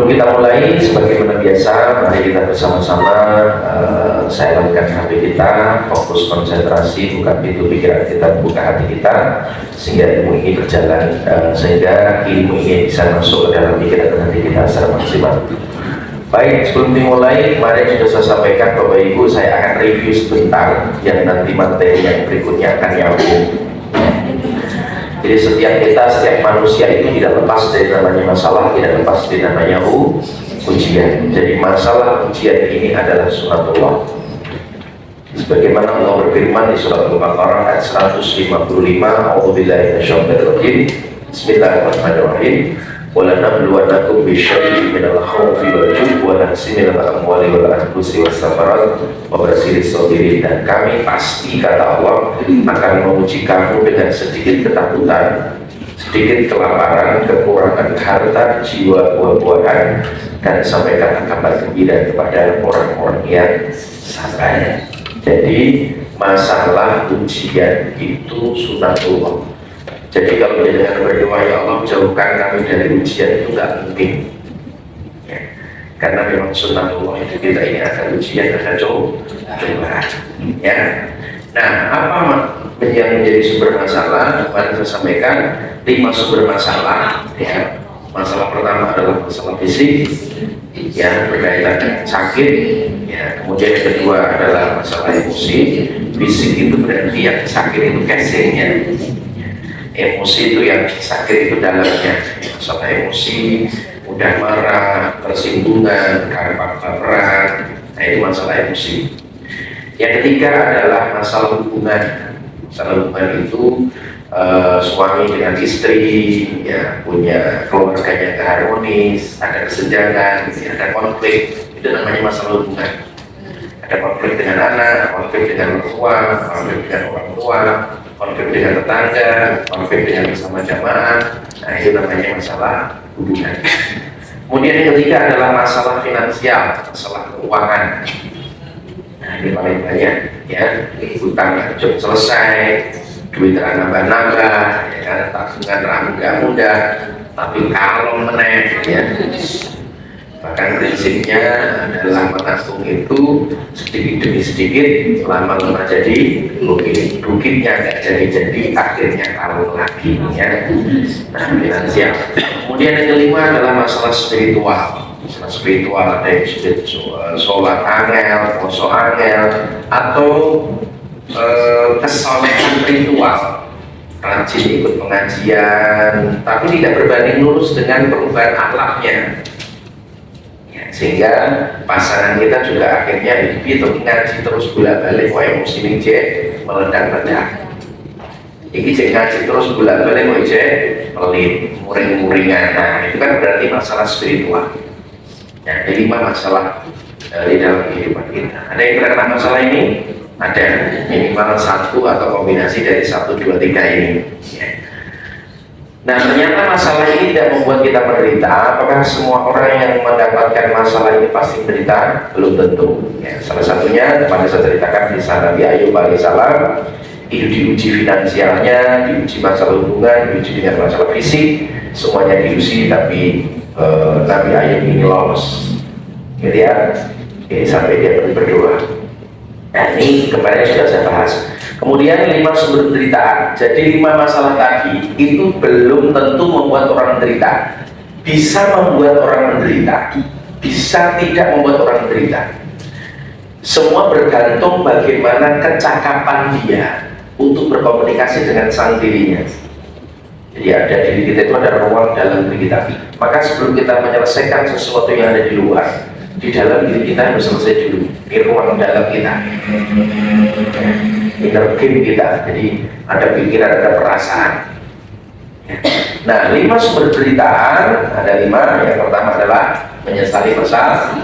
Sebelum kita mulai, sebagaimana biasa, mari kita bersama-sama saya lakukan HP kita, fokus konsentrasi, buka pintu pikiran kita, buka hati kita, sehingga ilmu ini berjalan, sehingga ilmu ini bisa masuk ke dalam pikiran dan hati kita secara maksimal. Baik, sebelum dimulai, kemarin sudah saya sampaikan Bapak Ibu, saya akan review sebentar, yang nanti materi yang berikutnya akan nyambung. Jadi setiap manusia itu tidak lepas dari namanya masalah, tidak lepas dari namanya ujian. Jadi masalah ujian ini adalah sunatullah. Sebagaimana Allah berfirman di surat Al-Baqarah ayat 155, A'udzubillahi minasyaitonir rajim. Bismillahirrahmanirrahim. وَلَنَبْلُوَنَّكُمْ بِشَيْءٍ مِنَ الْخَوْفِ وَالْجُوعِ وَنَقْصٍ مِنَ الْأَمْوَالِ وَالْأَنفُسِ وَالثَّمَرَاتِ وَبَشِّرِ الصَّابِرِينَ. Dan kami pasti, kata Allah, akan menguji kamu dengan sedikit ketakutan, sedikit kelaparan, kekurangan harta, jiwa, buah-buahan, dan sampaikan kabar gembira kepada orang-orang yang sabar. Jadi masalah ujian itu sunatullah. Jadi kalau dengan berdoa, ya Allah jauhkan kami dari ujian, itu nggak mungkin ya. Karena memang sunatullah itu kita ini akan ujian, akan cobaan ya. Nah, apa yang menjadi sumber masalah? Kemarin saya sampaikan 5 sumber masalah ya. Masalah pertama adalah masalah fisik ya, berkaitan dengan sakit ya. Kemudian yang kedua adalah masalah emosi. Fisik itu berarti yang sakit itu casingnya, emosi itu yang sakit itu dalamnya. Masalah emosi, mudah marah, tersinggungan, baperan, nah itu masalah emosi. Yang ketiga adalah masalah hubungan. Masalah hubungan itu suami dengan istri ya, punya keluarganya nggak harmonis, ada kesenjangan, ada konflik, itu namanya masalah hubungan. Ada konflik dengan anak, konflik dengan tua, konflik dengan orang tua, konflik dengan tetangga, konflik dengan bersama jamaah. Nah itu namanya masalah hubungan. Kemudian yang ketiga adalah masalah finansial, masalah keuangan. Nah ini paling banyak ya, hutang belum selesai, duit nambah-nambah, ya kan, tabungan nggak mudah, tapi kalau meneng ya. Bahkan prinsipnya adalah menabung itu sedikit demi sedikit, lama-lama jadi bukitnya nggak jadi akhirnya kalau lagi ya. Nah finansial. Kemudian yang kelima adalah masalah spiritual. Masalah spiritual ada yang sholat angel, poso angel, atau kesolehan ritual, rajin ikut pengajian, tapi tidak berbanding lurus dengan perubahan akhlaknya. Sehingga pasangan kita juga akhirnya hidup ngaji terus bolak-balik, wah emosi ini meledak-ledak. Ini ngaji terus bolak-balik, wah pelit, muring-muringan. Nah itu kan berarti masalah spiritual. Nah, ada 5 masalah di dalam kehidupan kita. Ada yang terkena masalah ini? Ada, minimal 1 atau kombinasi dari 1, 2, 3 ini ya. Nah ternyata masalah ini tidak membuat kita menderita. Apakah semua orang yang mendapatkan masalah ini pasti menderita? Belum tentu ya. Salah satunya pada saya ceritakan kisah Nabi Ayub alaihissalam, itu diuji finansialnya, diuji masalah hubungan, diuji dengan masalah fisik, semuanya diuji, tapi Nabi Ayub ini lolos gitu ya. Ini sampai dia berdoa. Nah ini kemarin sudah saya bahas. Kemudian 5 sumber penderitaan. Jadi 5 masalah tadi itu belum tentu membuat orang menderita. Bisa membuat orang menderita, bisa tidak membuat orang menderita. Semua bergantung bagaimana kecakapan dia untuk berkomunikasi dengan sang dirinya. Jadi ada diri kita itu ada ruang dalam diri kita. Maka sebelum kita menyelesaikan sesuatu yang ada di luar, di dalam diri kita harus selesai dulu. Di ruang dalam kita, inner game kita. Jadi ada pikiran, ada perasaan. Nah 5 sumber penderitaan ada 5. Yang pertama adalah menyesali masa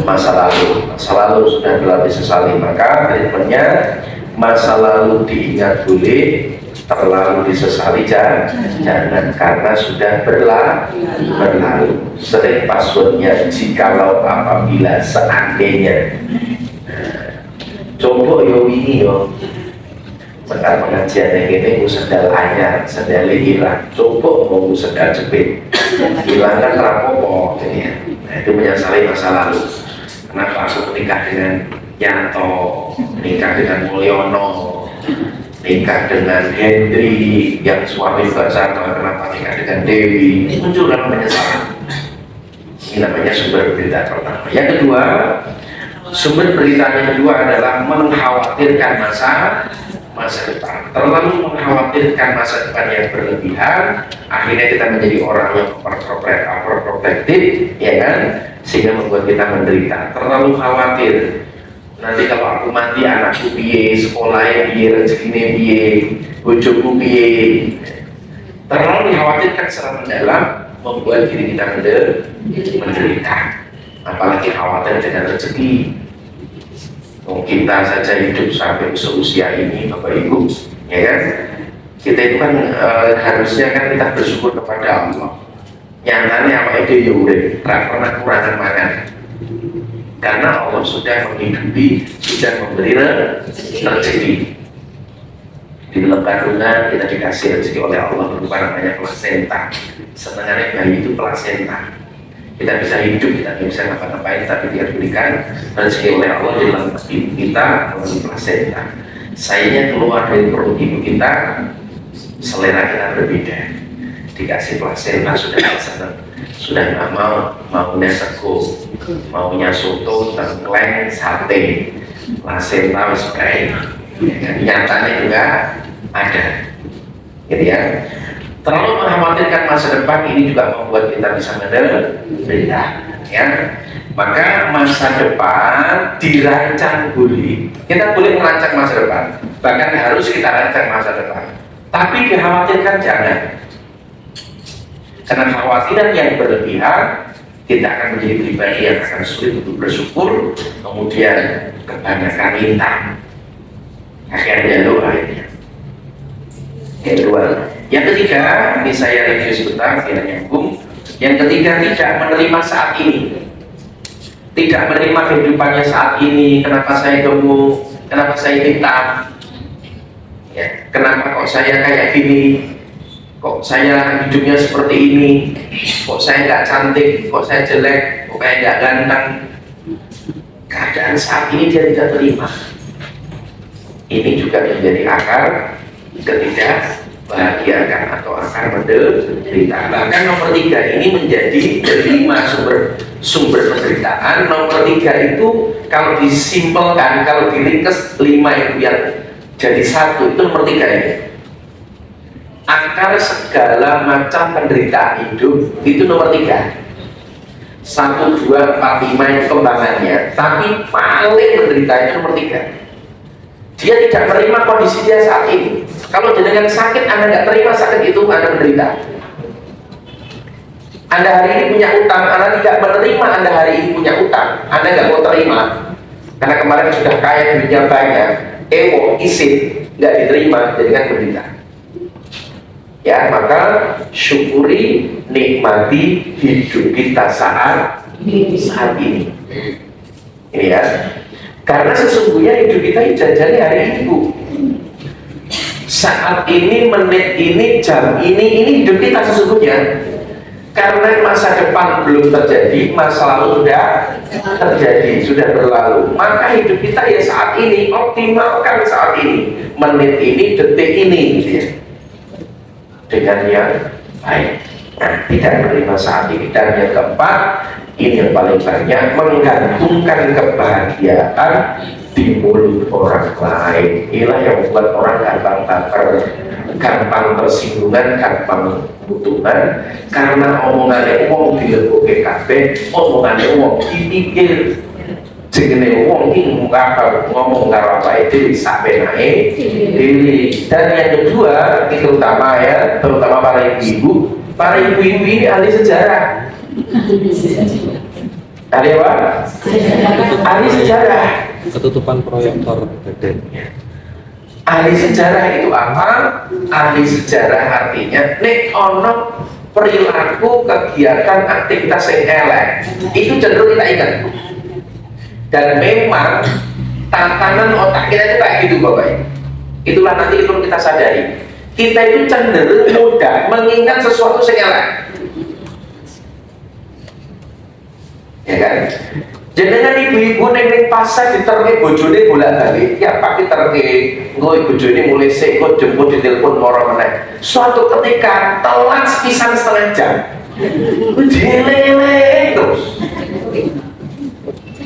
lalu. Masa lalu sudah telah disesali, maka treatmentnya masa lalu diingat boleh, terlalu disesali jangan, karena sudah berlalu. Sering passwordnya jikalau, apabila, seandainya. Coba yo ini yo, Maka pengajian yang ini sendal anyar, sendal hilang, coba mau sendal jepit, hilang kan rapopo, ya. Nah, itu menyesali masa lalu. Kenapa aku menikah dengan Yanto, menikah dengan Mulyono, nikah dengan Hendri yang suami juga sama, kenapa nikah dengan Dewi? Ini muncul dalam penyesalan. Ini namanya sumber berita pertama. Yang kedua, sumber berita yang kedua adalah mengkhawatirkan masa depan. Terlalu mengkhawatirkan masa depan yang berlebihan, akhirnya kita menjadi orang yang overprotective, ya kan? Sehingga membuat kita menderita. Terlalu khawatir. Nanti kalau aku mati, anakku piye, sekolahnya piye, rezekinya piye, bojoku piye. Terlalu dikhawatirkan secara mendalam membuat diri kita menderita. Apalagi khawatir dengan rezeki. Kita saja hidup sampai seusia ini, Bapak Ibu, ya kan? Kita itu kan harusnya kan kita bersyukur kepada Allah. Nyatanya apa itu ya udah, tak pernah kurangan makan. Karena Allah sudah menghidupi, sudah memberi rezeki. Di dalam kandungan kita dikasih rezeki oleh Allah berupa namanya plasenta. Senangannya bayi itu plasenta. Kita bisa hidup, kita bisa ngapa-ngapain, tapi dia berikan rezeki oleh Allah di dalam ibu kita melalui plasenta. Sayangnya keluar dari perut ibu kita, selera kita berbeda. Dikasih plasenta sudah senang, sudah nggak maunya sego, maunya soto, tengkleng, sate, plasenta spray. Nyatanya juga ada, gitu ya. Terlalu mengkhawatirkan masa depan ini juga membuat kita bisa menderita, ya. Maka masa depan dirancang boleh. Kita boleh merancang masa depan, bahkan harus kita rancang masa depan. Tapi dikhawatirkan jangan. Karena kekhawatiran yang berlebihan, kita akan menjadi pribadi yang akan sulit untuk bersyukur, kemudian kebanyakan minta. Akhirnya doa ini. Kedua. Yang ketiga, ini saya review sebentar, tidak nyambung. Yang ketiga, tidak menerima saat ini. Tidak menerima kehidupannya saat ini. Kenapa saya gemuk? Kenapa saya hitam? Ya, kenapa kok saya kayak gini? Kok saya hidupnya seperti ini? Kok saya nggak cantik? Kok saya jelek? Kok saya nggak ganteng? Keadaan saat ini dia tidak terima. Ini juga menjadi akar ketidakbahagiaan atau akar menderita. Bahkan nomor 3 ini menjadi 5 sumber penderitaan. Nomor 3 itu kalau disimpelkan, kalau diringkas 5 itu yang jadi 1 itu nomor 3 ini. Akar segala macam penderitaan hidup itu nomor 3. 1, 2, 4, 5 itu kembangannya. Tapi paling menderita itu nomor 3. Dia tidak menerima kondisi dia saat ini. Kalau dengan sakit, Anda nggak terima sakit itu, Anda menderita. Anda hari ini punya utang, Anda tidak menerima Anda hari ini punya utang, Anda nggak mau terima. Karena kemarin sudah kaya, duitnya banyak, isin, nggak diterima, jadi kan menderita. Ya, maka syukuri, nikmati hidup kita saat ini. Ini ya. Karena sesungguhnya hidup kita jajannya hari ini, Bu. Saat ini, menit ini, jam ini hidup kita sesungguhnya. Karena masa depan belum terjadi, masa lalu sudah terjadi, sudah berlalu. Maka hidup kita ya saat ini, optimalkan saat ini, menit ini, detik ini, gitu ya. Dengan yang baik. Nah, tidak menerima saat ini. Dan yang keempat, ini yang paling banyak, menggantungkan kebahagiaan di mulut orang lain. Inilah yang membuat orang gampang baper, gampang tersinggungan, gampang butuhan. Karena omongannya wong dilebokke kabeh, omongannya wong dipikir. Jenenge wong iki ngomong karo apa itu sapenake dhewe. Dan yang kedua, terutama ya, terutama para ibu-ibu ini ahli sejarah. Ahli apa? Ahli sejarah. Ketutupan proyektor. Ahli sejarah itu apa? Ahli sejarah artinya nek ono perilaku kegiatan aktivitas yang elek itu cenderung kita ingat. Dan memang tatanan otak kita itu kayak gitu, Bapak. Itulah nanti perlu kita sadari. Kita itu cenderung mudah mengingat sesuatu yang elek. Ya kan? Jenengan ibu-ibu neng pasar diterke bojone bolak-balik, ya Pak diterke engko bojone mulai seko jemput di telepon moro meneh. Suatu ketika telat sepisan setengah jam. Dilele terus.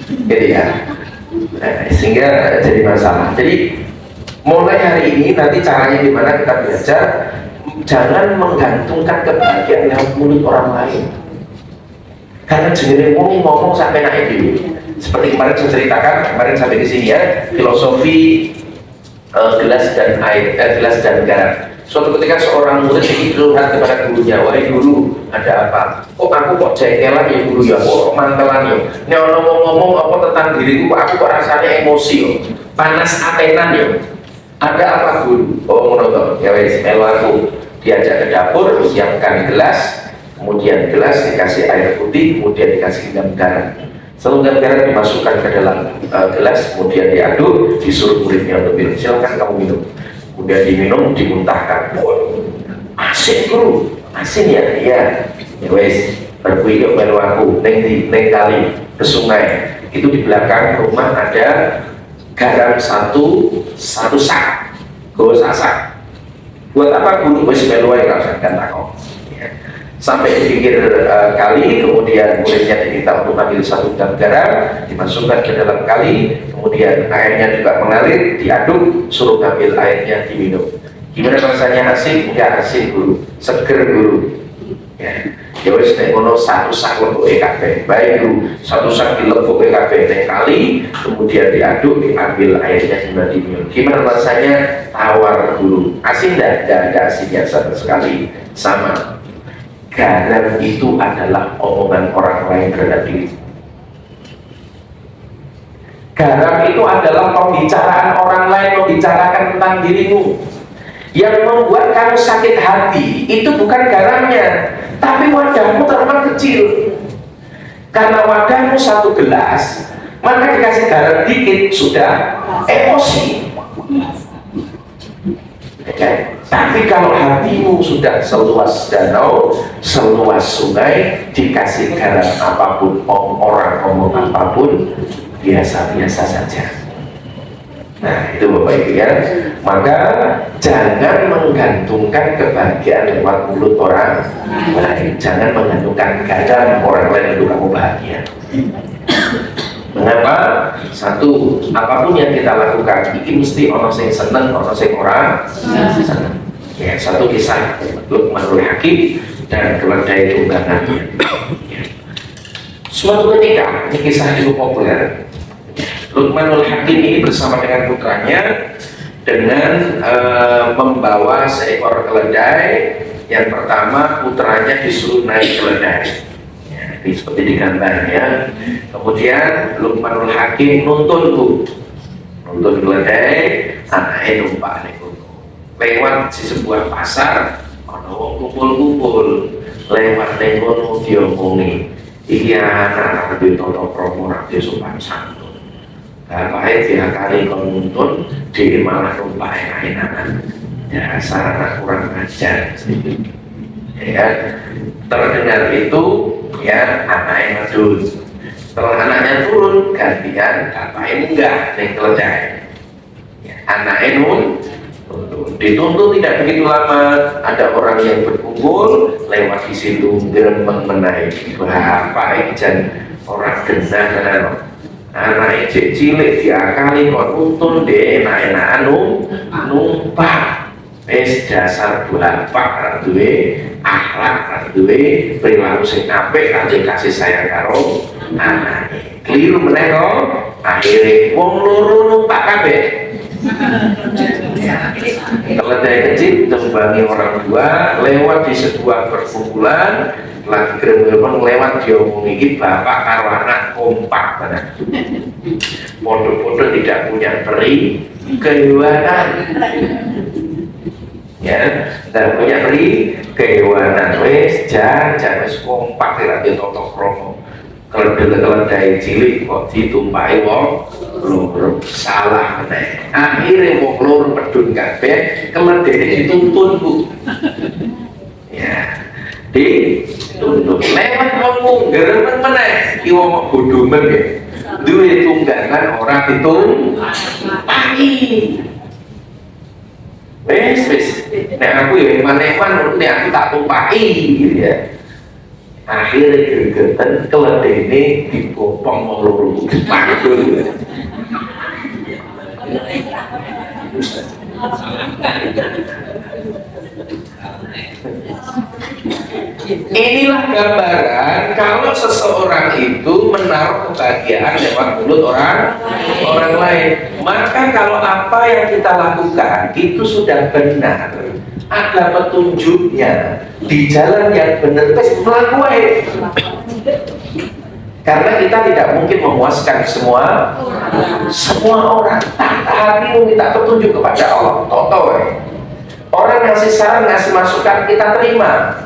Gitu ya. Sehingga jadi masalah. Jadi mulai hari ini nanti caranya gimana kita belajar, jangan menggantungkan kebahagiaan lewat mulut orang lain. Karena jenenge ngomong sampai naik dulu. Seperti kemarin saya ceritakan, kemarin sampai di sini ya, filosofi gelas dan air, gelas dan garam. Suatu ketika seorang murid ini curhat kepada gurunya, wahai guru, ada apa? Kok aku kok jengkelan ya guru ya, kok mantelan ya? Ini orang ngomong apa tentang diriku, aku kok rasanya emosi ya, panas atenan ya. Ada apa guru? Oh menonton, ya wes, melu aku diajak ke dapur, siapkan gelas. Kemudian gelas dikasih air putih, kemudian dikasih garam. Setelah garam dimasukkan ke dalam gelas, kemudian diaduk, disuruh muridnya untuk minum. Silakan kamu minum. Kemudian diminum, dimuntahkan. Oh, asin guru, asin ya? Iya. Ya wes, pergi yuk melu aku, neng kali ke sungai. Itu di belakang rumah ada garam satu sak, gue sak. Buat apa guru wes melu aja kalau kan takut. Sampai di pinggir kali, kemudian muridnya diminta untuk ambil satu gram garam, dimasukkan ke dalam kali, kemudian airnya juga mengalir, diaduk, suruh ambil airnya diminum. Gimana rasanya? Asin? Enggak asin guru, seger guru. Ya, ya wis nek ngono satu sak lembuk kabeh. Baik guru, satu sak dilembuk kabeh nek kali, kemudian diaduk, diambil airnya diminum. Gimana rasanya? Tawar guru. Asin enggak? Enggak ada asinnya sama sekali. Sama. Garam itu adalah omongan orang lain terhadap diri. Garam itu adalah pembicaraan orang lain membicarakan tentang dirimu. Yang membuat kamu sakit hati itu bukan garamnya, tapi wadahmu terlalu kecil. Karena wadahmu satu gelas, maka dikasih garam dikit sudah emosi. Okay. Tapi kalau hatimu sudah seluas danau, seluas sungai, dikasih garam apapun, orang ngomong apapun, biasa-biasa saja. Nah itu Bapak Ibu ya. Maka jangan menggantungkan kebahagiaan lewat mulut orang lain. Jangan menggantungkan garam orang lain untuk kamu bahagia. Mengapa? Satu, apapun yang kita lakukan ini mesti ono sing seneng, ono sing ora seneng. Ya, satu kisah Luqmanul Hakim dan keledai tunggangannya. Ya. Suatu ketika, ini kisah cukup populer. Luqmanul Hakim ini bersama dengan putranya dengan membawa seekor keledai. Yang pertama putranya disuruh naik keledai. Seperti di gambarnya. Kemudian Luqmanul Hakim nuntun keledai, anaknya numpak lewat di sebuah pasar, ono wong kumpul-kumpul, lewat kono diomongi, iki anak duwe tata krama ra sopan santun. Bapake diakali kon nuntun, dhewe malah numpak enak-enakan. Dasar anak kurang ajar. Ya, terdengar itu ya anaknya ngedun. Setelah anaknya turun, gantian bapaknya munggah naik keledai. Ya, anaknya dituntun tidak begitu lama. Ada orang yang berkumpul lewat di situ gremeng menaiki. Bapak jan orang genah tenan. Anaknya cilik diakali kok nuntun deh enak-enakan numpak. Wis dasar bapak ra duwe akhlak, ra duwe perilaku sing apik, ra kasih sayang karo anake. Kliru meneh kok, akhire wong loro numpak kabeh. Keledai kecil tembangi orang tua lewat di sebuah perkumpulan lagi gremeng lewat diomongi iki bapak karo anak kompak tenan. Podo-podo tidak punya peri kehewanan. Ya, dan punya beri kehewanan wes jan wes kompak tidak ditotok kromo. Keledai cilik kok ditumpai wong loro salah meneh. Akhirnya wong loro medun kabeh, keledene dituntun Bu. Ya. Dituntun lewat wong mungger meneh. Iki wong bodho men ya. Duwe tunggangan ora ditumpaki. Wis. Nek aku ya eman-eman nek aku tak tumpaki gitu ya. Akhirnya gegeten keledene dibopong wong loro dipanggul. Inilah gambaran kalau seseorang itu menaruh kebahagiaan lewat mulut orang lain. Maka kalau apa yang kita lakukan itu sudah benar, ada petunjuknya di jalan yang benar, terus melakukan. Karena kita tidak mungkin memuaskan semua orang. Tata hati minta petunjuk kepada Allah. Toto. Orang ngasih saran, ngasih masukan, kita terima.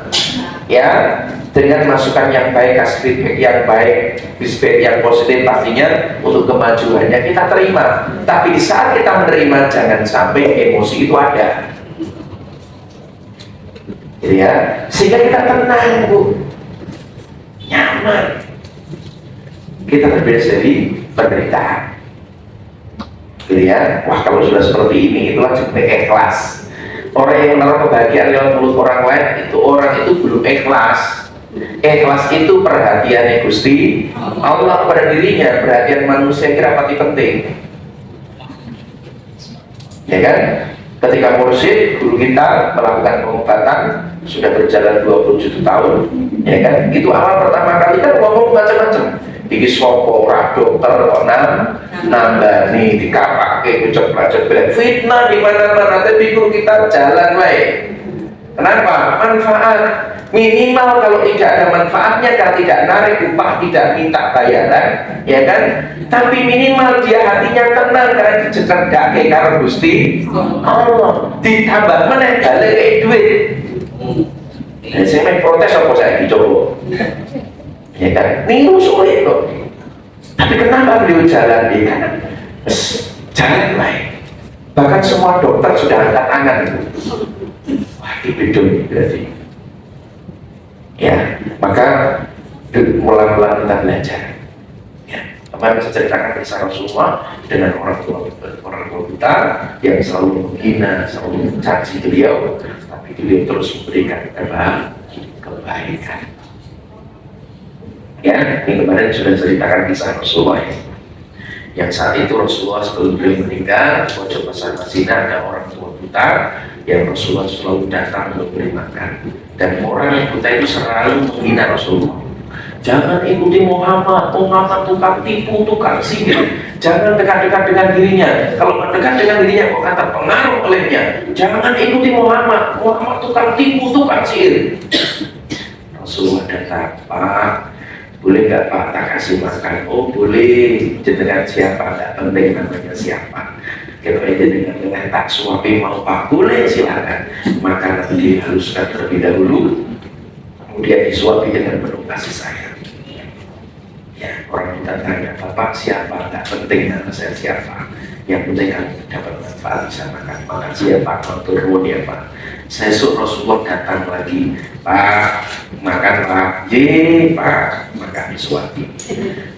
Ya, dengan masukan yang baik, kasih feedback yang baik, feedback yang positif pastinya untuk kemajuannya kita terima. Tapi di saat kita menerima, jangan sampai emosi itu ada. Ya, sehingga kita tenang Bu, nyaman, kita terbebas dari penderitaan. Ya, wah kalau sudah seperti ini itulah cukup ikhlas. Orang yang menaruh kebahagiaan lewat mulut orang lain itu orang itu belum ikhlas. Ikhlas itu perhatiannya Gusti Allah pada dirinya, perhatian manusia kira pati penting. Ya kan? Ketika mursyid guru kita melakukan pengobatan sudah berjalan 27 tahun, ya kan? Itu awal pertama kali kan ngomong macam-macam. Iki sopo ora dokter kok nambani dikapake ucap-ucap fitnah di mana-mana, tapi guru kita jalan wae. Kenapa? Manfaat. Minimal kalau tidak ada manfaatnya kan tidak narik upah, tidak minta bayaran, ya kan? Tapi minimal dia hatinya tenang karena dicerdake karo Gusti Allah. Ditambah meneh balik ke duit. Sing mek protes apa saiki coba? Ya kan? Niru sulit kok. Tapi kenapa beliau jalan di kanan? Jalan lain. Bahkan semua dokter sudah angkat tangan. Wah, ini beda berarti. Ya, maka mulai-mulai kita belajar. Ya, kemarin saya ceritakan kisah Rasulullah dengan orang tua kita yang selalu menghina, selalu mencaci beliau, tapi beliau terus memberikan kebaikan. Ya, ini kemarin sudah ceritakan kisah Rasulullah ya. Yang saat itu Rasulullah sebelum beliau meninggal, pojok pasar Madinah ada orang tua kita yang Rasulullah selalu datang memberi makan, dan orang kita itu selalu menghina Rasulullah. Jangan ikuti Muhammad tukang tipu, tukang sihir. Jangan dekat-dekat dengan dirinya. Kalau mendekat dengan dirinya kok akan terpengaruh olehnya. Jangan ikuti Muhammad tukang tipu, tukang sihir. Rasulullah datang, Pak, boleh nggak Pak tak kasih makan? Oh boleh. Jenengan siapa? Nggak penting namanya siapa. Kita dengan tak suapi mau Pak, boleh silakan. Maka nanti dihaluskan terlebih dahulu, kemudian disuapi dengan penuh kasih sayang. Ya, orang kita tanya, Bapak siapa? Nggak penting nama saya siapa. Yang penting kan dapat manfaat bisa makan. Makan siapa? Turun ya Pak. Saya suruh Rasulullah datang lagi, Pak, makan Pak. Pak, makan disuapi.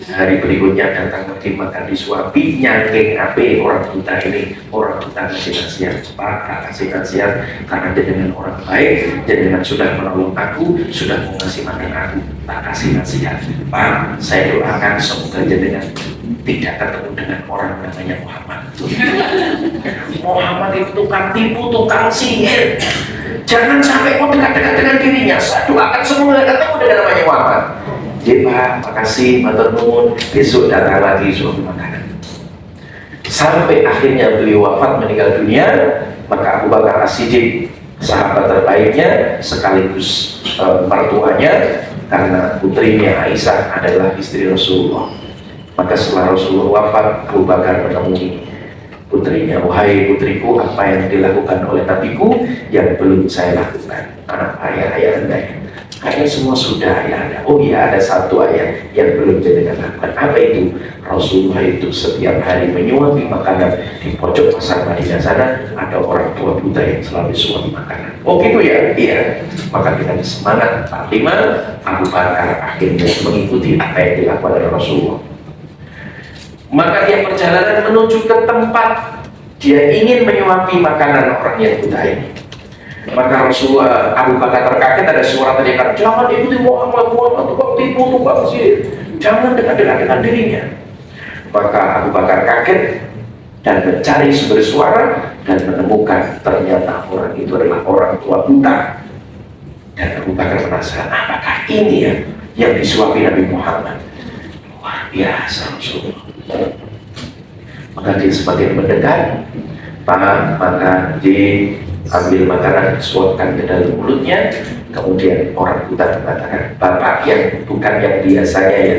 Hari berikutnya datang lagi, makan disuapi. Nyangking ape orang kita ini, orang kita kasih nasihat, Pak, tak kasih nasihat karena dia dengan orang baik, dia dengan sudah menolong aku, sudah mau ngasih makan aku, tak kasih nasihat, Pak. Saya doakan semoga dia dengan tidak ketemu dengan orang namanya Muhammad. Muhammad itu tukang tipu, tukang sihir. Jangan sampai mau dekat-dekat dengan dirinya. Saya doakan semoga ketemu dengan namanya Muhammad. Ya Pak, makasih, matur nuwun. Besok datang lagi suruh makanan. Sampai akhirnya beliau wafat meninggal dunia, maka Abu Bakar As-Siddiq, sahabat terbaiknya sekaligus mertuanya, karena putrinya Aisyah adalah istri Rasulullah. Maka setelah Rasulullah wafat, Abu Bakar menemui putrinya, wahai putriku, apa yang dilakukan oleh nabiku yang belum saya lakukan? Anak ayah anda. Karena semua sudah ada. Oh iya, ada satu ayat yang belum jenengan lakukan. Apa itu? Rasulullah itu setiap hari menyuapi makanan di pojok pasar Madinah sana. Ada orang tua buta yang selalu suapi makanan. Oh gitu ya? Iya. Maka kita semangat. Panglima Abu Bakar akhirnya mengikuti apa yang dilakukan oleh Rasulullah. Maka dia perjalanan menuju ke tempat dia ingin menyuapi makanan orang yang buta ini. Maka Rasulullah Abu Bakar terkaget, ada suara teriakan, jangan ikuti Muhammad, tukang tipu, tukang sihir, jangan dekat-dekat dengan dirinya. Maka Abu Bakar kaget dan mencari sumber suara dan menemukan ternyata orang itu adalah orang tua buta. Dan Abu Bakar penasaran, apakah ini ya yang disuapi Nabi Muhammad? Luar biasa Rasulullah. Maka dia semakin mendekat, maka diambil makanan, disuapkan ke dalam mulutnya. Kemudian orang buta mengatakan, bapak yang bukan yang biasanya ya.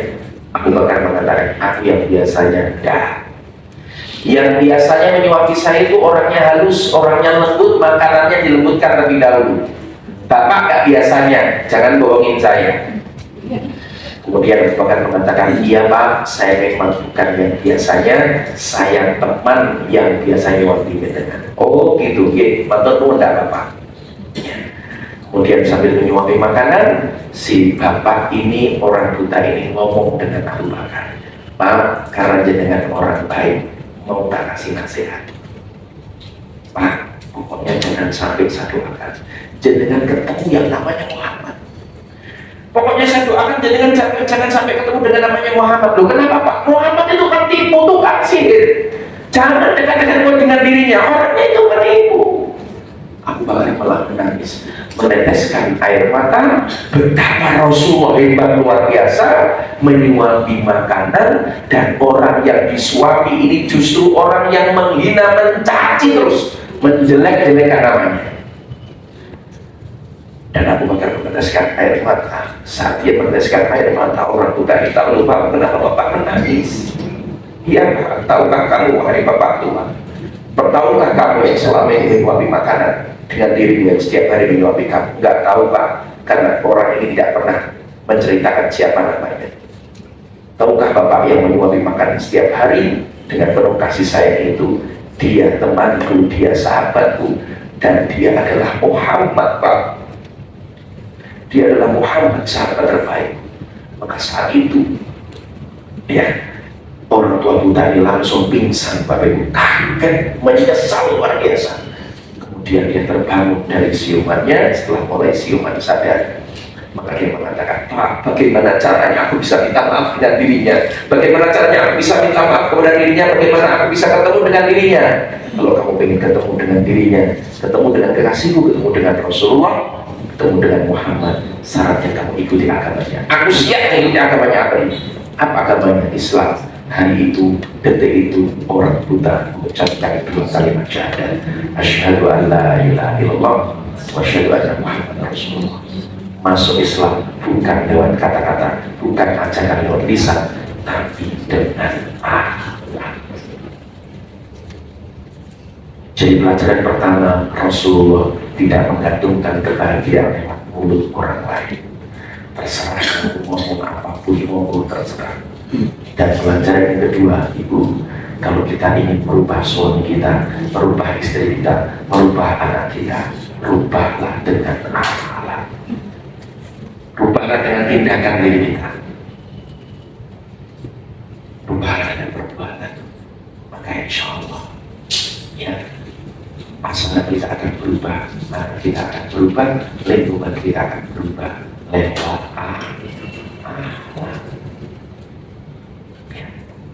Abu Bakar mengatakan, aku yang biasanya dah. Yang biasanya menyuapi saya itu orangnya halus, orangnya lembut, makanannya dilembutkan terlebih dahulu. Bapak gak biasanya, jangan bohongin saya. Kemudian Abu Bakar mengatakan, iya Pak, saya memang bukan yang biasanya, saya teman yang biasanya waktu dengan. Oh gitu, matur enggak Bapak. Kemudian sambil menyuapi makanan, si bapak ini, orang buta ini ngomong dengan Abu Bakar, Pak, karena jenengan orang baik, mau tak kasih nasihat. Pak, pokoknya jangan sampai saya doakan jenengan ketemu yang namanya Muhammad. Pokoknya saya doakan jangan sampai ketemu dengan namanya Muhammad. Loh kenapa Pak? Muhammad itu kan tipu, tukang sihir. Jangan dekat-dekat dengan dirinya, orangnya itu menipu. Abu Bakar malah menangis, meneteskan air mata. Betapa Rasulullah hebat luar biasa, menyuapi makanan, dan orang yang disuapi ini justru orang yang menghina, mencaci terus, menjelek-jelekan namanya. Dan Abu Bakar meneteskan air mata. Saat dia meneteskan air mata, orang buta ini tak lupa kenapa Bapak menangis. Iya Pak, tahukah kamu wahai Bapak tua, tahukah kamu yang selama ini menyuapi makanan dengan dirimu yang setiap hari menyuapi kamu? Enggak tahu Pak, karena orang ini tidak pernah menceritakan siapa namanya. Tahukah Bapak yang menyuapi makanan setiap hari dengan penuh kasih sayang itu, dia temanku, dia sahabatku, dan dia adalah Muhammad Pak. Dia adalah Muhammad, sahabat terbaik. Maka saat itu ya, orang tua buta ini langsung pingsan, Bapak Ibu, kaget, menyesal luar biasa. Kemudian dia terbangun dari siumannya. Setelah mulai siuman sadar, maka dia mengatakan, Pak, bagaimana caranya aku bisa minta maaf dengan dirinya? Bagaimana caranya aku bisa minta maaf kepada dirinya? Bagaimana aku bisa ketemu dengan dirinya? Kalau kamu ingin ketemu dengan dirinya, ketemu dengan kekasihku, ketemu dengan Rasulullah, ketemu dengan Muhammad, syaratnya kamu ikuti agamanya. Aku siap mengikuti agamanya. Apa ini? Apa agamanya? Islam. Hari itu, detik itu, orang buta mengucapkan dua kalimat syahadat, asyhadu an la ilaha illallah wa asyhadu anna Muhammadar Rasulullah. Masuk Islam bukan lewat kata-kata, bukan ajakan lewat lisan, tapi dengan akhlak. Jadi pelajaran pertama, Rasulullah tidak menggantungkan kebahagiaan lewat mulut orang lain. Terserah kamu ngomong apapun, ngomong terserah. Dan pelajaran yang kedua, Ibu, kalau kita ingin merubah suami kita, merubah istri kita, merubah anak kita, rubahlah dengan akhlak. Rubahlah dengan tindakan diri kita. Rubahlah dengan perbuatan. Maka insya Allah, ya, pasangan kita akan berubah, anak kita akan berubah, lingkungan kita akan berubah lewat akhlak.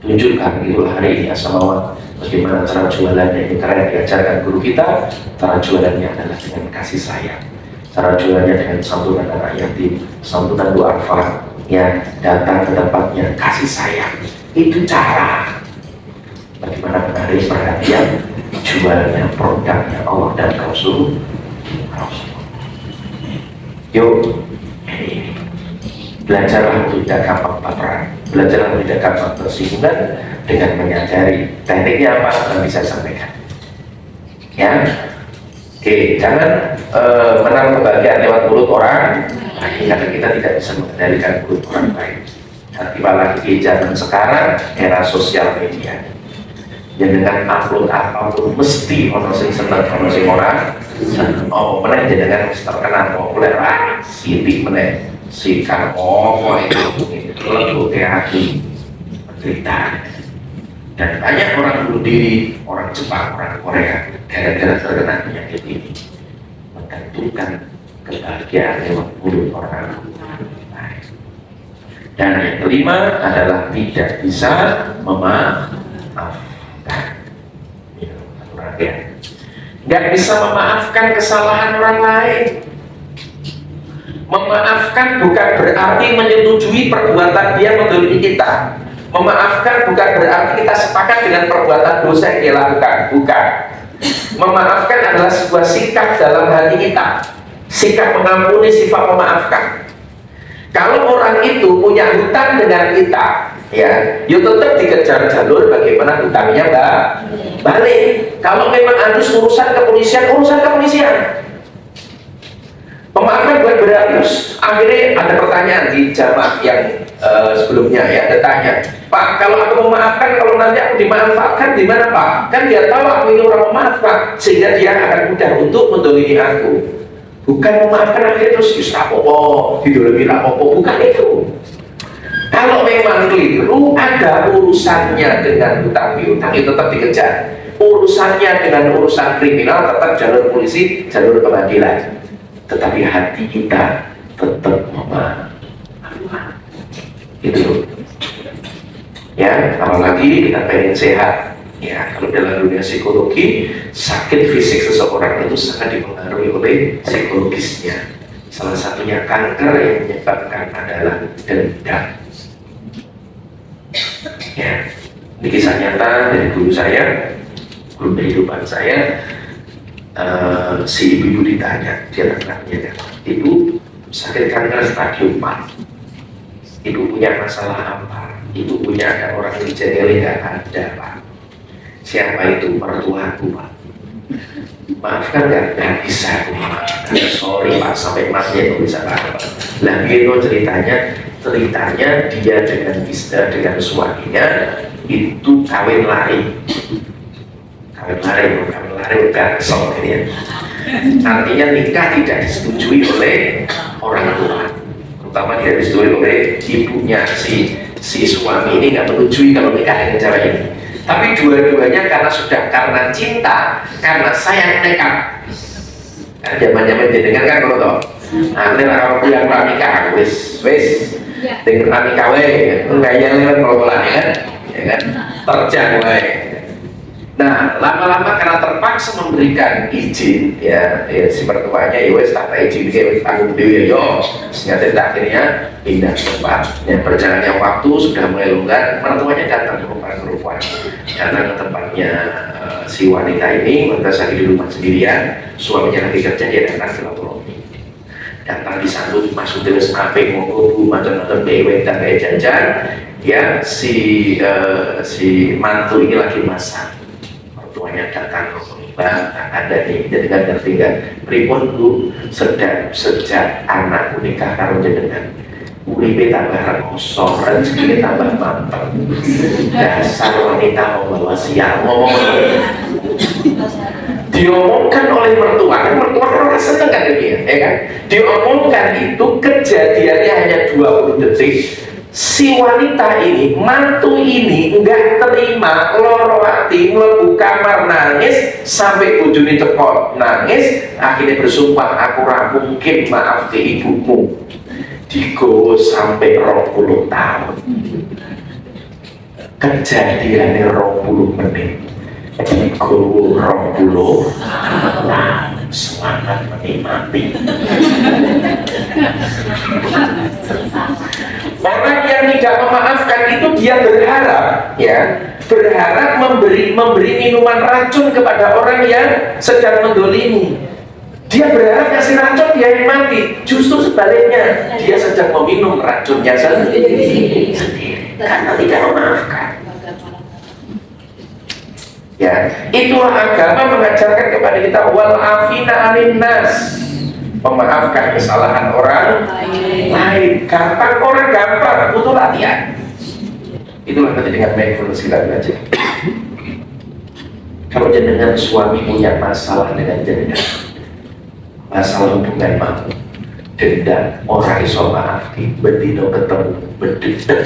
Tunjukkan itu hari ini Asamawan, bagaimana cara jualannya. Ini karena diajarkan guru kita, cara jualannya adalah dengan kasih sayang, cara jualannya dengan santunan anak yatim, santunan duafa, ya, datang ke tempatnya, kasih sayang. Itu cara bagaimana menarik perhatian, jualnya, produknya Allah dan Rasul. Yuk, ini belajarlah untuk tidak gampang baperan, belajarlah untuk tidak gampang tersinggungan dengan menyadari tekniknya apa yang bisa sampaikan. Ya, oke, jangan menang kebahagiaan lewat mulut orang, Karena kita tidak bisa mengendalikan mulut orang lain. Apalagi di zaman sekarang, era sosial media. Ya dengan upload apapun mesti orang sing seneng, orang sing orang. Oh, mana dengan terkenal populer, Siti mana si Karmo, itu lagu hati menderita. Dan banyak orang bunuh diri, orang Jepang, orang Korea, gara-gara terkena penyakit ini. Menentukan kebahagiaan lewat mulut orang lain. Dan yang kelima adalah tidak bisa memaafkan. Nggak bisa memaafkan kesalahan orang lain. Memaafkan bukan berarti menyetujui perbuatan dia mendolimi kita. Memaafkan bukan berarti kita sepakat dengan perbuatan dosa yang dia lakukan. Bukan. Memaafkan adalah sebuah sikap dalam hati kita. Sikap mengampuni, sifat memaafkan. Kalau orang itu punya hutang dengan kita, ya tetap dikejar jalur bagaimana hutangnya balik. Kalau memang harus urusan kepolisian, urusan kepolisian. Pemaafan bukan berarti akhirnya ada pertanyaan di jamaah yang sebelumnya ya, ada tanya, Pak, kalau aku memaafkan, kalau nanti aku dimanfaatkan gimana Pak? Kan dia tahu aku ini orang pemaaf Pak, sehingga dia akan mudah untuk mendolimi aku. Bukan memaafkan akhirnya terus rapopo, didolimi rapopo, bukan itu. Kalau memang keliru, ada urusannya dengan hutang piutang, itu tetap dikejar. Urusannya dengan urusan kriminal, tetap jalur polisi, jalur pengadilan. Tetapi hati kita tetap memaafkan. Itu. Ya, apalagi kita pengen sehat. Ya, kalau dalam dunia psikologi, sakit fisik seseorang itu sangat dipengaruhi oleh psikologisnya. Salah satunya kanker yang menyebabkan adalah dendam. Ya, ini kisah nyata dari guru saya, guru kehidupan saya. Si ibu ditanya, dia anaknya, Ibu sakit kanker stadium 4. Ibu punya masalah apa? Ibu punya ada orang yang dijengeli? Nggak ada Pak. Siapa itu? Mertuaku Pak. Maafkan nggak bisa Pak. Sorry Pak, sampai mati itu bisa Pak. Lah gitu ceritanya dia dengan suaminya itu kawin lari bukan sok ya. Artinya nikah tidak disetujui oleh orang tua, terutama tidak disetujui oleh ibunya si suami ini nggak menyetujui kalau nikah dengan cara ini. Tapi dua-duanya karena cinta, karena sayang nekat. Nah, zaman-zaman jenengan kan kalau toh, akhirnya aku yang nikah wis dengan nikah enggak yang lewat pelan ya kan, terjang Nah, lama-lama karena terpaksa memberikan izin, ya si mertuanya ya wes tak izin, ya wes tanggung dewi yo, sehingga akhirnya pindah tempat. Ya, berjalannya waktu sudah mulai longgar, mertuanya datang datang ke tempatnya si wanita ini, wanita lagi di rumah sendirian, suaminya lagi kerja, dia datang ke silaturahmi. Datang disambut masuk terus ape ngobrol macam-macam dewe dan kayak jajan, ya si mantu ini lagi masak. Tuanya datang Bang, ada nih dengan tertinggal pripun Bu sejak anak nikah karo jenengan uripe tambah rekoso rezeki tambah mantap dasar wanita membawa siang diomongkan oleh mertua kan orang seneng kan dia ya kan diomongkan itu kejadiannya hanya 20 detik. Si wanita ini, mantu ini enggak terima, loro hati, mlebu kamar nangis sampai bojone teko nangis, akhirnya bersumpah aku ora mungkin maaf ke ibumu. Digowo sampai 20 tahun. Kejadiannya 20 menit. Digowo 20 tahun. Semangat menikmati. Orang yang tidak memaafkan itu dia berharap memberi minuman racun kepada orang yang sedang mendolimi. Dia berharap kasih racun dia yang mati. Justru sebaliknya, dia sedang meminum racunnya sendiri karena tidak memaafkan. Ya, itulah agama mengajarkan kepada kita wal afina anin nas. memaafkan kesalahan orang lain. Gampang orang gampang, butuh latihan. Itulah nanti dengan mindfulness kita belajar. Kalau jenengan suami punya masalah dengan jenengan, masalah hubungan mau, dendam, orang iso maafki, bendino ketemu, bendendam,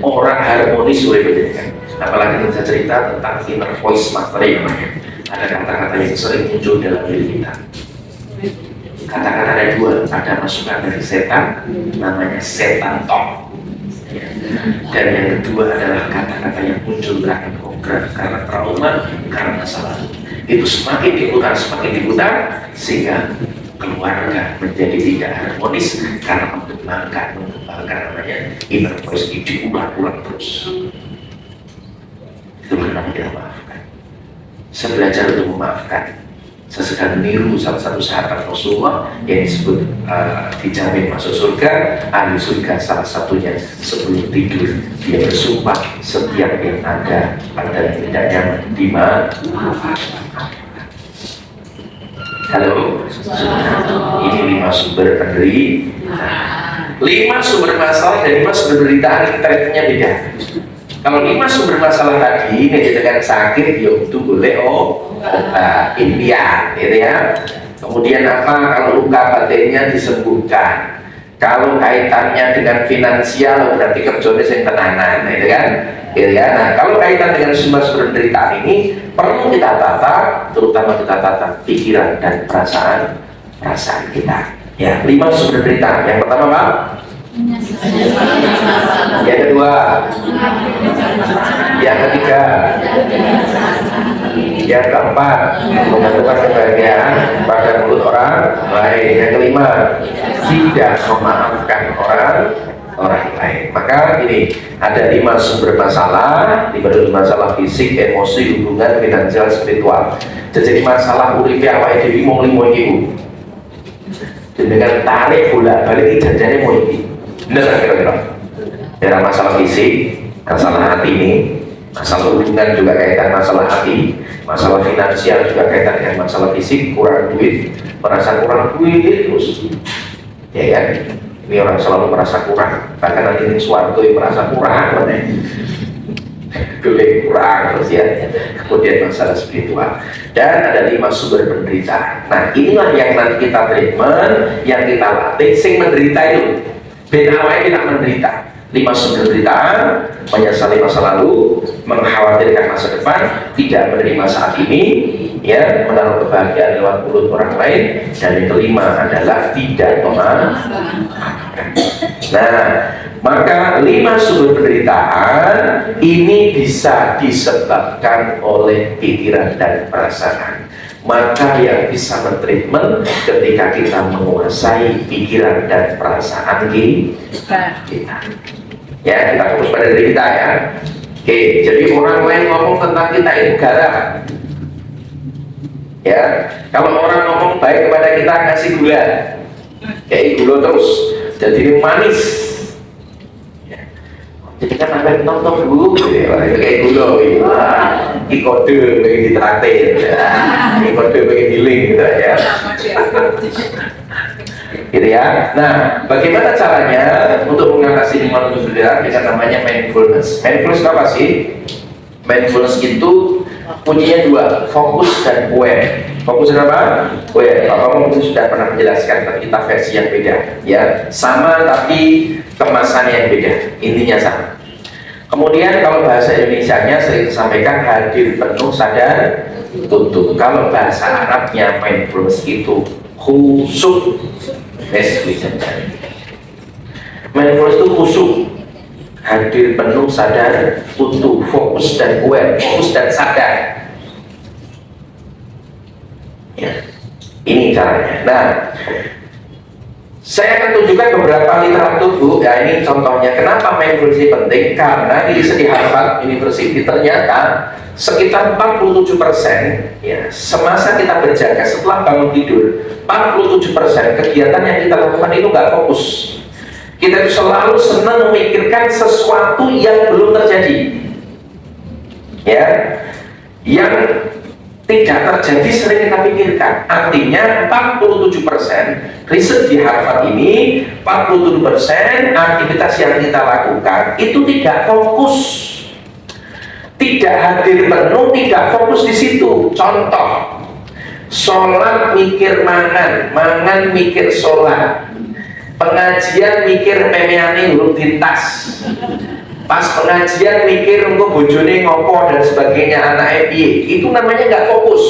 orang harmonis sudah beda. Apalagi kita cerita tentang inner voice mastering, ada kata-kata yang sering muncul dalam diri kita. Kata-kata ada dua, ada masukan dari setan, namanya setan talk. Dan yang kedua adalah kata-kata yang muncul karena program, karena trauma, karena masalah. Itu semakin diputar, sehingga keluarga menjadi tidak harmonis karena mengembangkan namanya inner voice itu diulang-ulang terus. Itu kenapa kita maafkan. Saya belajar untuk memaafkan. Saya sedang meniru salah satu sahabat Rasulullah yang disebut dijamin masuk surga. Ahli surga salah satunya sebelum tidur dia bersumpah setiap yang ada pada yang tidak nyaman di mana. Halo, ini 5 sumber penderitaan, 5 sumber masalah dan 5 sumber penderitaan. Ini treatmentnya beda. Kalau 5 sumber masalah tadi ini dengan sakit, ya itu boleh impian, gitu ya. Kemudian apa? Kalau luka batinnya disembuhkan. Kalau kaitannya dengan finansial berarti kerjanya yang tenanan, gitu kan? Gitu ya. Nah, kalau kaitan dengan sumber penderitaan ini perlu kita tata, terutama kita tata pikiran dan perasaan kita. Ya, 5 sumber penderitaan. Yang pertama apa? Yang kedua, yang ketiga, yang keempat, menentukan kebahagiaan pada mulut orang lain. Yang kelima, tidak memaafkan orang lain. Maka ini ada 5 sumber masalah, 5 sumber masalah fisik, emosi, hubungan, finansial, spiritual. Jadi masalah uripe awake dhewe mung 5 iki. Dengan tarik bolak-balik jajannya mau iki. Benar kira-kira? Dalam masalah fisik, masalah hati ini, masalah hubungan juga kaitan masalah hati, masalah finansial juga kaitan dengan masalah fisik, kurang duit, merasa kurang duit terus, ya kan? Ini orang selalu merasa kurang, bahkan nanti ini suatu yang merasa kurang, kurang terus ya. Kemudian masalah spiritual dan ada 5 sumber penderitaan. Nah inilah yang nanti kita treatment, yang kita latih, sing menderita itu. Ben awalnya tidak menderita. 5 sumber penderitaan, menyesali masa lalu, mengkhawatirkan masa depan, tidak menerima saat ini, ya, menaruh kebahagiaan lewat mulut orang lain, dan yang kelima adalah tidak memaafkan. Nah, maka 5 sumber penderitaan ini bisa disebabkan oleh pikiran dan perasaan. Maka yang bisa mentreatment ketika kita menguasai pikiran dan perasaan kita. Ya, kita fokus pada diri kita ya. Oke, jadi orang lain ngomong tentang kita itu garam. Ya, kalau orang ngomong baik kepada kita kasih gula, kayak gula terus, jadi manis. Jadi kan sampai nonton dulu, itu kayak gula, ini kode pengen ditraktir, ini kode pengen di-link gitu ya. Gitu ya. Nah, bagaimana caranya untuk mengatasi 5 sumber penderitaan dengan namanya mindfulness? Mindfulness apa sih? Mindfulness itu kuncinya 2, fokus dan aware. Fokus dan apa? Aware. Bapak mungkin sudah pernah menjelaskan, tapi kita versi yang beda, ya. Sama tapi kemasan yang beda, intinya sama. Kemudian kalau bahasa Indonesianya sering disampaikan hadir penuh sadar tutup. Kalau bahasa Arabnya mindfulness itu khusyuk. Mindfulness itu khusyuk, hadir penuh sadar utuh, fokus dan aware, fokus dan sadar. Ya, ini caranya. Nah, saya akan tunjukkan beberapa literatur Bu. Ya, ini contohnya kenapa mindfulness ini penting. Karena di Harvard University ternyata sekitar 47% ya, semasa kita berjaga setelah bangun tidur, 47% kegiatan yang kita lakukan itu nggak fokus. Kita itu selalu senang memikirkan sesuatu yang belum terjadi, ya, yang tidak terjadi sering kita pikirkan. Artinya 47% riset di Harvard ini, 47% aktivitas yang kita lakukan itu tidak fokus, tidak hadir penuh, tidak fokus di situ. Contoh, sholat mikir mangan, mangan mikir sholat, pengajian mikir memeane rutinitas, pas pengajian mikir untuk bojone ngopo dan sebagainya, anak piye, itu namanya nggak fokus.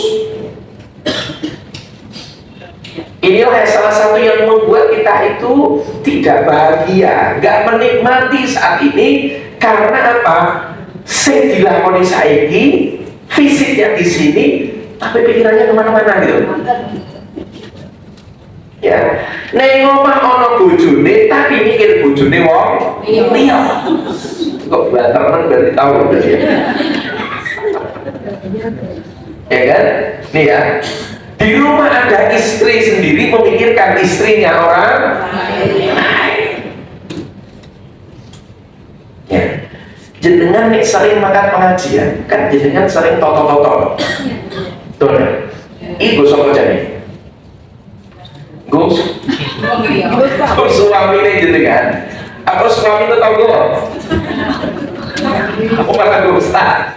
Inilah salah satu yang membuat kita itu tidak bahagia, nggak menikmati saat ini. Karena apa? Saya dilakoni saiki, fisiknya di sini, tapi pikirannya kemana-mana gitu. Ya, neng omah ono bojone, tapi mikir bojone wong liya. Kok banter berarti tahu berarti ya. Ya kan? Nih ya, di rumah ada istri sendiri memikirkan istrinya orang lain. Ya, jenengan nih sering makan pengajian, kan jenengan sering toto-toto. Tuh, ibu sopo jadi. Gus suami ini jenengan. Aku suami itu tau gue. Aku malah gue Ustaz.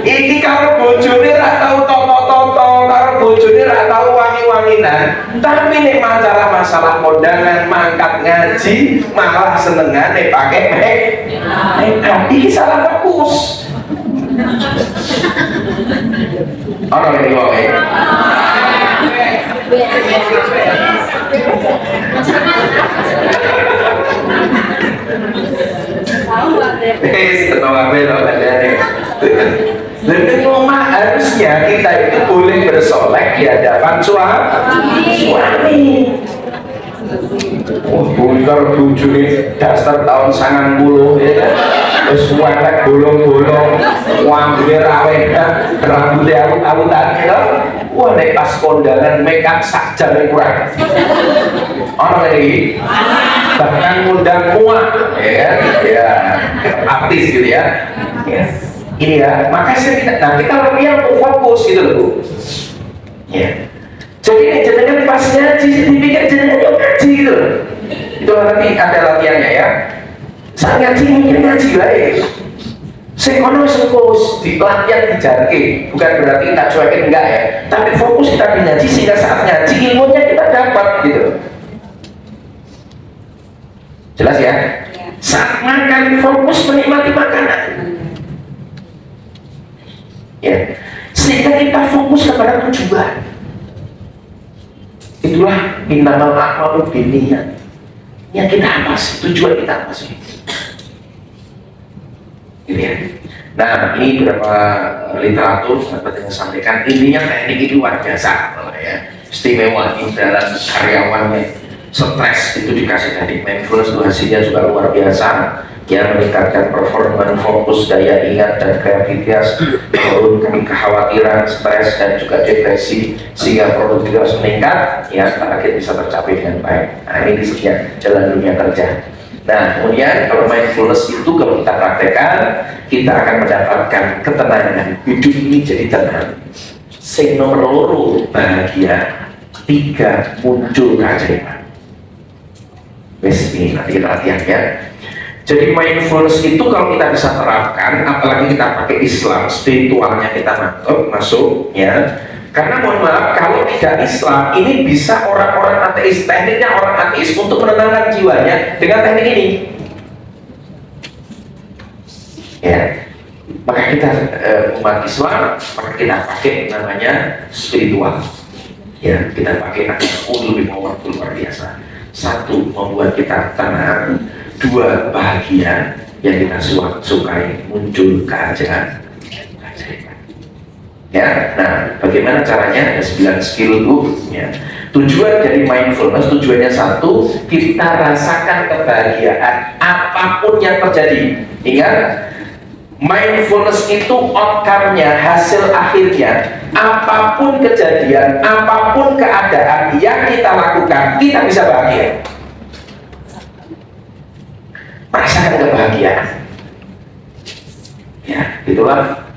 Ini kalau bojone ra tau toto-toto, kalau bojone ra tau wangi-wanginan, tapi nih masalah kondangan, mangkat ngaji, malah senengane pakai make-up. Ini salah fokus. Orang ini wong dan rumah harusnya kita itu boleh bersolek di hadapan suami. Oh, bungkar bujuni dasar tahun 90 ya kan? Terus welek bolong-bolong, wambune raweh, rambutnya awut-awutan ya. Wah, nek pas kondangan make up sak jam kurang. Ono lagi. Bahkan ngundang muak, ya kan? Ya, artis gitu ya. Yes. Ini ya, makanya saya tidak, nah kita yang fokus gitu loh Bu. Ya. Jadi ini jenengan pas ngaji, dipikir jenengan yuk ngaji gitu. Itu nanti ada latihannya ya. Saat ngaji mikir ngaji baik. Sekono fokus di latihan dijarke, bukan berarti kita cuekin enggak ya. Tapi fokus kita di ngaji sehingga saat ngaji ilmunya kita dapat gitu. Jelas ya? Saat makan fokus menikmati makanan. Ya, sehingga kita fokus kepada tujuan. Itulah innamal a'malu binniyat. Yang kita apa sih? Tujuan kita apa sih? Gitu ya. Nah, ini beberapa literatur sahabat yang sampaikan, intinya teknik itu luar biasa ya. Istimewa di dalam karyawannya. Stres itu dikasih teknik mindfulness, hasilnya juga luar biasa. Yang meningkatkan performa, fokus, daya ingat dan kreativitas, menurunkan kekhawatiran, stres dan juga depresi, sehingga produktivitas meningkat, ya target bisa tercapai dengan baik. Nah, ini disebutnya jalan dunia kerja. Nah, kemudian kalau mindfulness itu kalau kita praktekkan, kita akan mendapatkan ketenangan. Hidup ini jadi tenang. Sing nomor loro bahagia, 3 muncul keajaiban. Wes ini nanti latihannya. Jadi mindfulness itu kalau kita bisa terapkan, apalagi kita pakai Islam, spiritualnya kita masuk ya. Karena mohon maaf, kalau tidak Islam, ini bisa orang-orang ateis, tekniknya orang ateis untuk menenangkan jiwanya dengan teknik ini. Ya, maka kita umat Islam, maka kita pakai namanya spiritual. Ya, kita pakai namanya lebih powerful luar biasa. 1, membuat kita tenang. 2, bahagia yang kita sukai, muncul keajaiban. Ya, nah bagaimana caranya? Ada 9 skill Bu. Ya. Tujuan dari mindfulness, tujuannya 1, kita rasakan kebahagiaan apapun yang terjadi. Ingat, mindfulness itu outcome-nya, hasil akhirnya, apapun kejadian, apapun keadaan yang kita lakukan, kita bisa bahagia. Merasakan kebahagiaan. Ya, itulah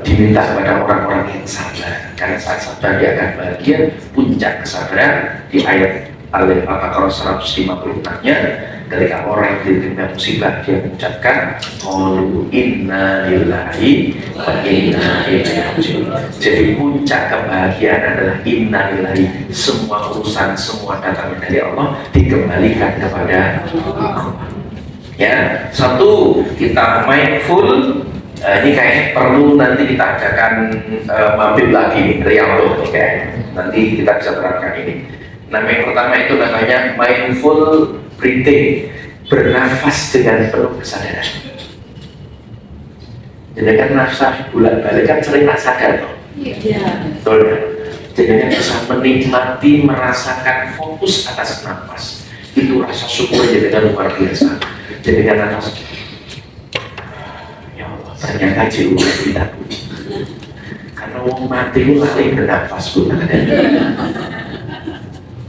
diminta kepada orang-orang yang sabar, karena saat sabar dia akan bahagia. Puncak kesabaran di ayat Al-Baqarah 156-nya, ketika orang diterima musibah dia mengucapkan qalu inna lillahi wa inna ilaihi raji'un. Jadi puncak kebahagiaan adalah inna lillahi, semua urusan semua datangnya dari Allah dikembalikan kepada Allah. Ya, satu, kita mindful. Ini kayaknya perlu nanti kita adakan mampir lagi nih, Riyadhah kayak nanti kita bisa terapkan ini. Nah, yang pertama itu namanya mindful breathing, bernafas dengan penuh kesadaran. Jadi kan nafas bulat balik kan sering tak sadar toh. Iya. Betul kan? Jadi kan bisa menikmati, merasakan fokus atas nafas. Itu rasa syukur jadi kan luar biasa. Jadi kan nafas. Ya Allah, ternyata jiwa kita. Karena mau mati lu lari bernafas pun ada.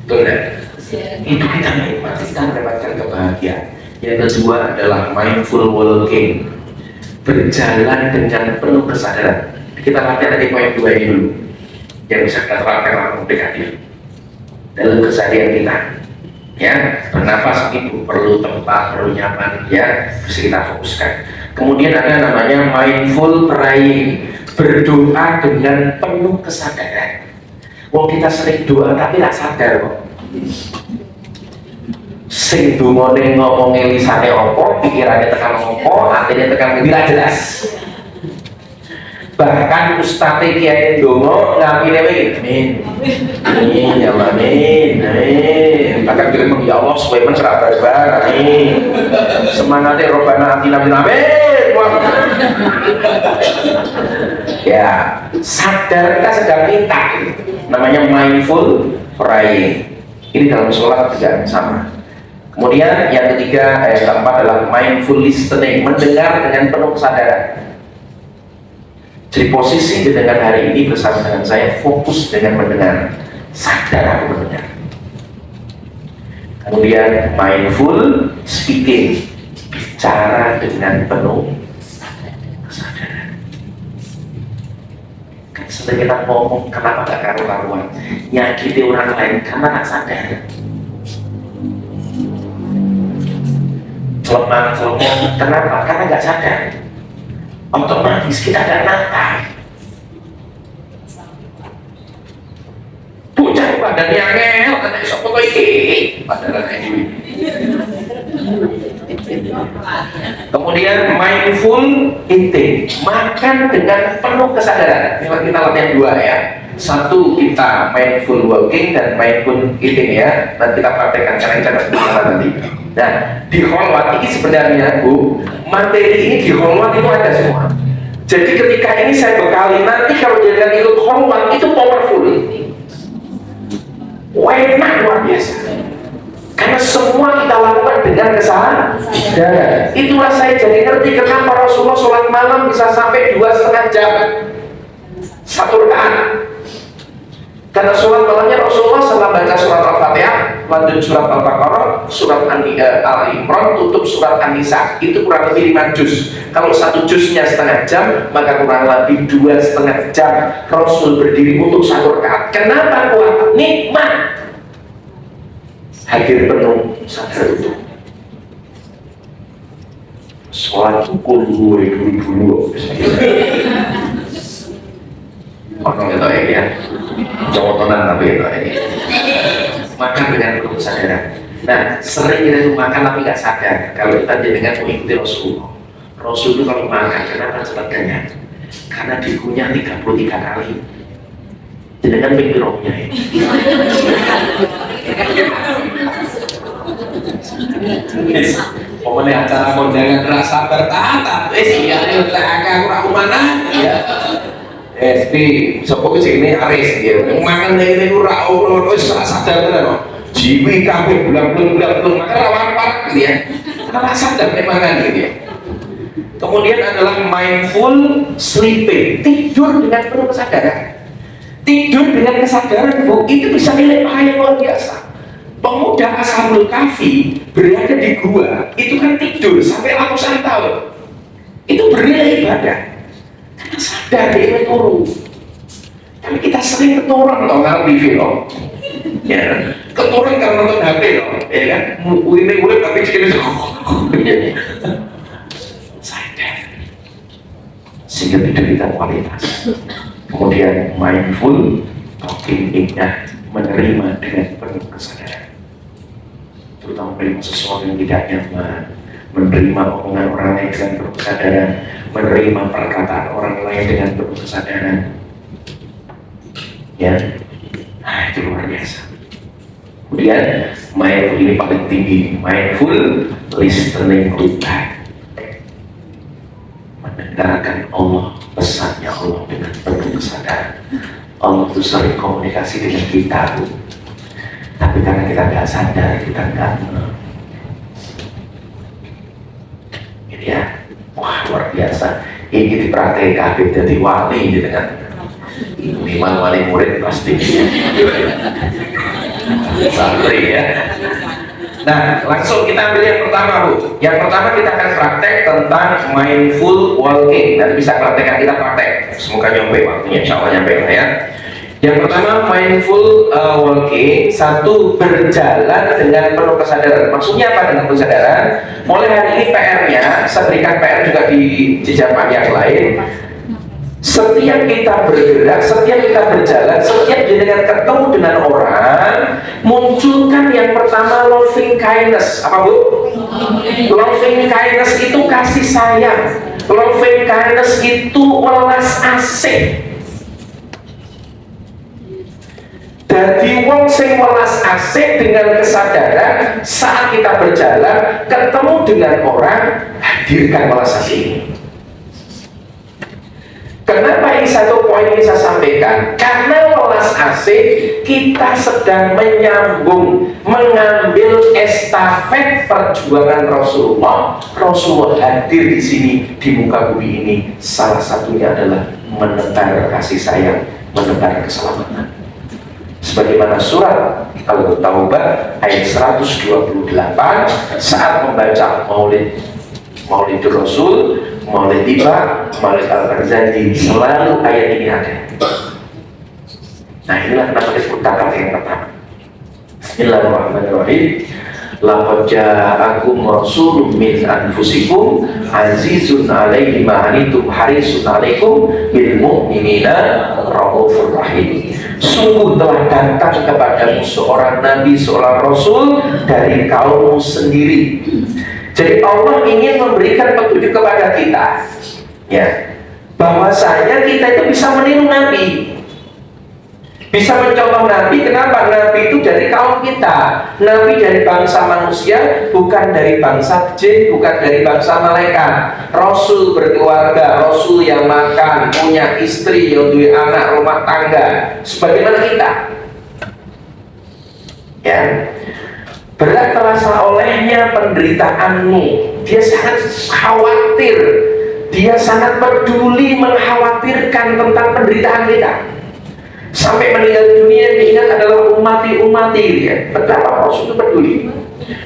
Betul kan? Itu kita menikmati, kita mendapatkan kebahagiaan. Yang kedua adalah mindful walking, berjalan dengan penuh kesadaran. Kita latihan dari poin 2 ini dulu, yang bisa kita terapkan langsung negatif dalam keseharian kita. Ya, bernafas itu perlu tempat, perlu nyaman, ya, bisa kita fokuskan. Kemudian ada namanya mindful praying, berdoa dengan penuh kesadaran. Wong kita sering doa tapi tidak sadar kok. Sing dungane ngomongin lisane opo, pikirannya tekan opo, hatinya tekan tidak jelas. Bahkan ustadz kiai dongo ngapine wae amin. Amin ya amin. Amin. Bahkan bilang ya Allah supaya mencerah barbar. Amin. Semangatnya robbana atina bil amin. Ya, sadar kita sedang minta. Namanya mindful praying. Ini dalam sholat juga sama. Kemudian yang ketiga, yang keempat adalah mindful listening, mendengar dengan penuh kesadaran. Jadi posisi dengan hari ini bersama dengan saya fokus dengan mendengar, sadar aku mendengar. Kemudian mindful speaking, bicara dengan penuh kesadaran. Setelah kita ngomong, kenapa gak karu-karuan nyakiti orang lain karena gak sadar. Celemah-celemah, kenapa? Karena gak sadar. Otomatis kita gak nantai. Bocah badan yang ngel, anak esok foto ini padahal kayak gini. Kemudian mindful eating, makan dengan penuh kesadaran. Ini kita latihan 2 ya. Satu, kita mindful walking dan mindful eating ya. Nanti kita praktekkan cara-cara bagaimana nanti. Nah, di kholwat ini sebenarnya Bu, materi ini di kholwat itu ada semua. Jadi ketika ini saya bekali, nanti kalau jangan ikut kholwat itu powerful. Enak luar biasa. Karena semua kita lakukan dengan kesadaran. Itulah saya jadi ngerti kenapa Rasulullah sholat malam bisa sampai 2,5 jam 1 rakaat. Karena sholat malamnya Rasulullah setelah baca surat Al-Fatihah, lanjut surat Al-Baqarah, surat Al-Imran, tutup surat An-Nisa. Itu kurang lebih 5 juz. Kalau 1 juznya setengah jam, maka kurang lebih 2,5 jam Rasul berdiri untuk 1 rakaat. Kenapa kuat? Nikmat. Hadir penuh sadar utuh. Sholat pukul dulu. Orang itu ya, cowotonan tapi itu ini. Makan dengan penuh kesadaran. Nah, sering kita itu makan tapi nggak sadar. Kalau kita dengan mengikuti Rasul, Rasul itu kalau makan kenapa cepat kenyang? Karena dikunyah 33 kali. Dengan mikronya ini. Pokoknya acara kondangan rasa bertata. Iya, aku raku mana? Iya. Di sopok sini aris ya. Makan dari itu raku, terus sadar kan loh. Jiwi kabeh bulan makan rawan parah gitu ya. Karena sadar memang gitu ya. Kemudian adalah mindful sleeping, tidur dengan penuh kesadaran. Tidur dengan kesadaran Bu, itu bisa nilai pahala luar biasa. Pemuda Ashabul Kahfi berada di gua, itu kan tidur sampai ratusan tahun. Itu bernilai ibadah. Karena sadar dia turu. Tapi kita sering keturun loh nggak TV loh. Ya, keturun kalau nonton HP loh, ya kan? Ini urip tapi sekali sadar. Sehingga hidup kita kualitas. Kemudian mindful, talking indah, menerima dengan penuh kesadaran. Terutama menerima sesuatu yang tidak nyaman, menerima omongan orang lain dengan penuh kesadaran, menerima perkataan orang lain dengan penuh kesadaran. Ya, nah itu luar biasa. Kemudian mindful ini paling tinggi, mindful listening to God, mendengarkan Allah, pesannya Allah dengan penuh kesadaran. Allah itu sering komunikasi dengan kita, tapi karena kita nggak sadar, kita nggak ini ya, wah luar biasa. Ini dipraktekkan jadi wali gitu kan. Minimal wali murid pasti santri ya. Nah, langsung kita ambil yang pertama, Bu. Yang pertama kita akan praktek tentang mindful walking. Nanti bisa praktekkan, kita praktek. Semoga nyampe waktunya, insya Allah nyampe ya. Yang pertama mindful walking. Satu, berjalan dengan penuh kesadaran. Maksudnya apa dengan kesadaran? Mulai hari ini PR-nya, saya berikan PR juga di jejapan yang lain. Setiap kita bergerak, setiap kita berjalan, setiap dengan ketemu dengan orang, munculkan yang pertama loving kindness. Apa Bu? Loving kindness itu kasih sayang. Loving kindness itu welas asih. Jadi wong sing welas asih dengan kesadaran saat kita berjalan, ketemu dengan orang, hadirkan welas asih ini. Kenapa ini satu poin ini saya sampaikan? Karena welas asih kita sedang menyambung, mengambil estafet perjuangan Rasulullah. Rasulullah hadir di sini di muka bumi ini. Salah satunya adalah menebar kasih sayang, menebar keselamatan. Sebagaimana surat Al-Taubah ayat 128 saat membaca Maulid Rasul, Maulid tiba, Maulid Al-Barzanji, selalu ayat ini ada. Nah inilah kenapa disebut kata yang pertama. Bismillahirrahmanirrahim. Laqad ja'akum rasulun min anfusikum azizun 'alaihi ma anittum harisun 'alaikum bil mu'minina raufur rahim. Sungguh telah datang kepadamu seorang nabi, seorang rasul dari kaummu sendiri. Jadi Allah ingin memberikan petunjuk kepada kita, ya, bahwasanya kita itu bisa meniru Nabi, bisa mencontoh Nabi. Kenapa? Nabi itu dari kaum kita, Nabi dari bangsa manusia, bukan dari bangsa jin, bukan dari bangsa malaikat. Rasul berkeluarga, Rasul yang makan, punya istri, yang punya anak, rumah tangga, sebagaimana kita, ya. Berat terasa olehnya penderitaanmu. Dia sangat khawatir, dia sangat peduli, mengkhawatirkan tentang penderitaan kita. Sampai meninggal dunia yang diingat adalah umati ya. Betapa Rasul itu peduli.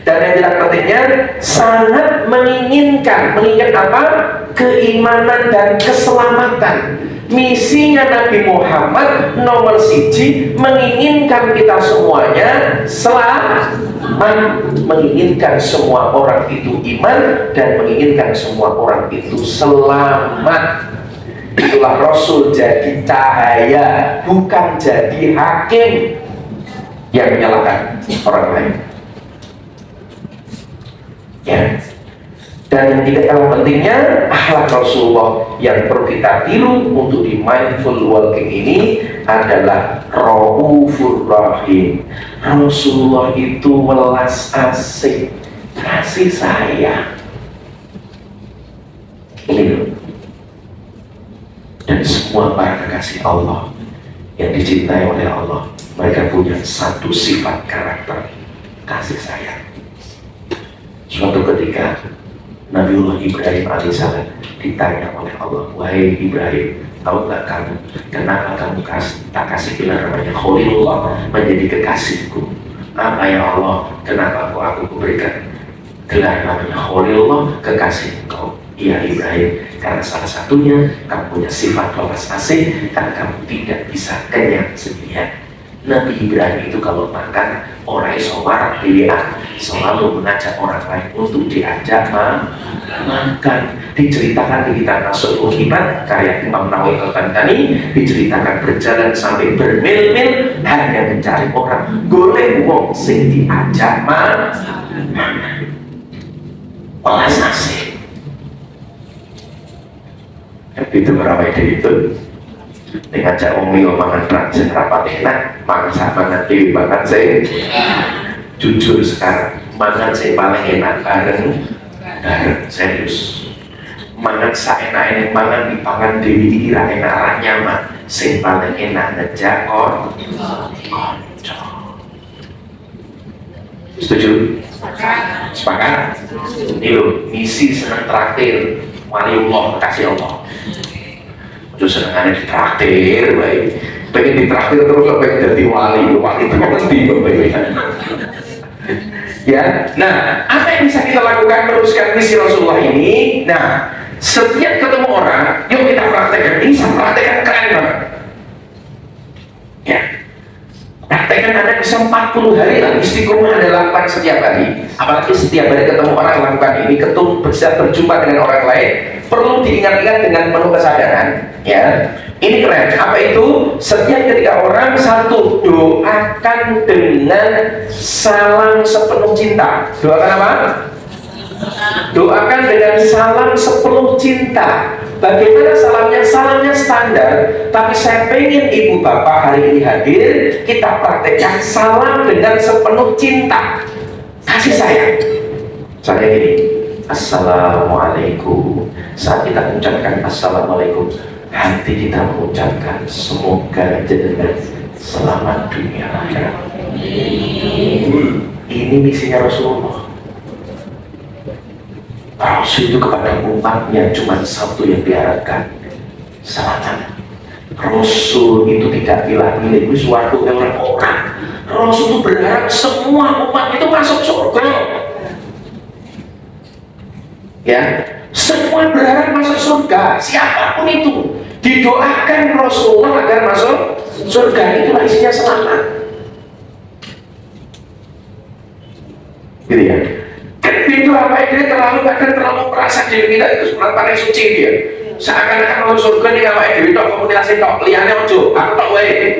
Dan yang tidak pentingnya, sangat menginginkan apa? Keimanan dan keselamatan. Misinya Nabi Muhammad nomor 1, menginginkan kita semuanya selamat, menginginkan semua orang itu iman, dan menginginkan semua orang itu selamat. Itulah Rasul jadi cahaya, bukan jadi hakim yang menyalahkan orang lain, ya. Dan yang tidak kalah pentingnya, akhlak Rasulullah yang perlu kita tiru untuk di mindful walking ini adalah Raufur Rahim. Rasulullah itu welas asih, kasih sayang. Ini. Dan semua para kekasih Allah yang dicintai oleh Allah, mereka punya satu sifat karakter, kasih sayang. Suatu ketika Nabiullah Ibrahim alaihissalam ditanya oleh Allah, wahai Ibrahim, tahu nggak kamu kenapa kamu tak kasih gelar namanya Khalilullah, menjadi kekasihku? Apa ya Allah, kenapa aku berikan gelar namanya Khalilullah, kekasih engkau? Iya Ibrahim, karena salah satunya kamu punya sifat welas asih, karena kamu tidak bisa kenyang sendirian. Nabi Ibrahim itu kalau makan orang isowarak pilihan, selalu mengajak orang lain untuk diajak makan. Diceritakan di kitab Nasul Hibat karya Imam Nawawi Al-Bantani, diceritakan berjalan sampai bermil-mil hanya mencari orang golek wong sing diajak makan. Welas asih. Itu berapa itu dengan cak wong liya mangan praksen rapat enak mangan dewi mangan saya jujur sekarang mangan saya paling enak bareng serius mangan saya enak mangan di pangan dewi dikira enak nyaman saya paling enak ngejak setuju? Sepakat? Ini loh misi senang traktir waliullah kasih Allah. Terus senangannya ditraktir, baik. Pengen ditraktir terus, pengen jadi wali itu mesti baik. Ya, nah apa yang bisa kita lakukan meneruskan misi Rasulullah ini? Nah, setiap ketemu orang, yuk kita praktekkan. Ini saya praktekkan keren banget. Ya, praktekkan Anda bisa 40 hari lah istiqomah Anda lakukan setiap hari. Apalagi setiap hari ketemu orang lakukan ini, bisa berjumpa dengan orang lain. Perlu diingat-ingat dengan penuh kesadaran, ya. Ini keren. Apa itu? Setiap ketika orang satu doakan dengan salam sepenuh cinta. Doakan apa? Doakan dengan salam sepenuh cinta. Bagaimana salamnya? Salamnya standar. Tapi saya pengen ibu bapak hari ini hadir. Kita praktekkan salam dengan sepenuh cinta, kasih sayang. Saya gini, Assalamualaikum. Saat kita mengucapkan Assalamualaikum, hati kita mengucapkan semoga jenengan selamat dunia akhirat. Ini misinya Rasulullah. Rasul itu kepada umatnya cuma satu yang diharapkan, selamat. Rasul itu tidak pilih-pilih suatu orang. Rasul itu berharap semua umat itu masuk surga. Ya, semua berharap masuk surga, siapapun itu didoakan Rasulullah agar masuk surga. Itulah isinya selamat, gitu ya. Kan itu apa dia terlalu merasa diri kita itu paling suci dia. Seakan-akan masuk surga nih apa itu komunikasi tok liane ojo, aku tok wae.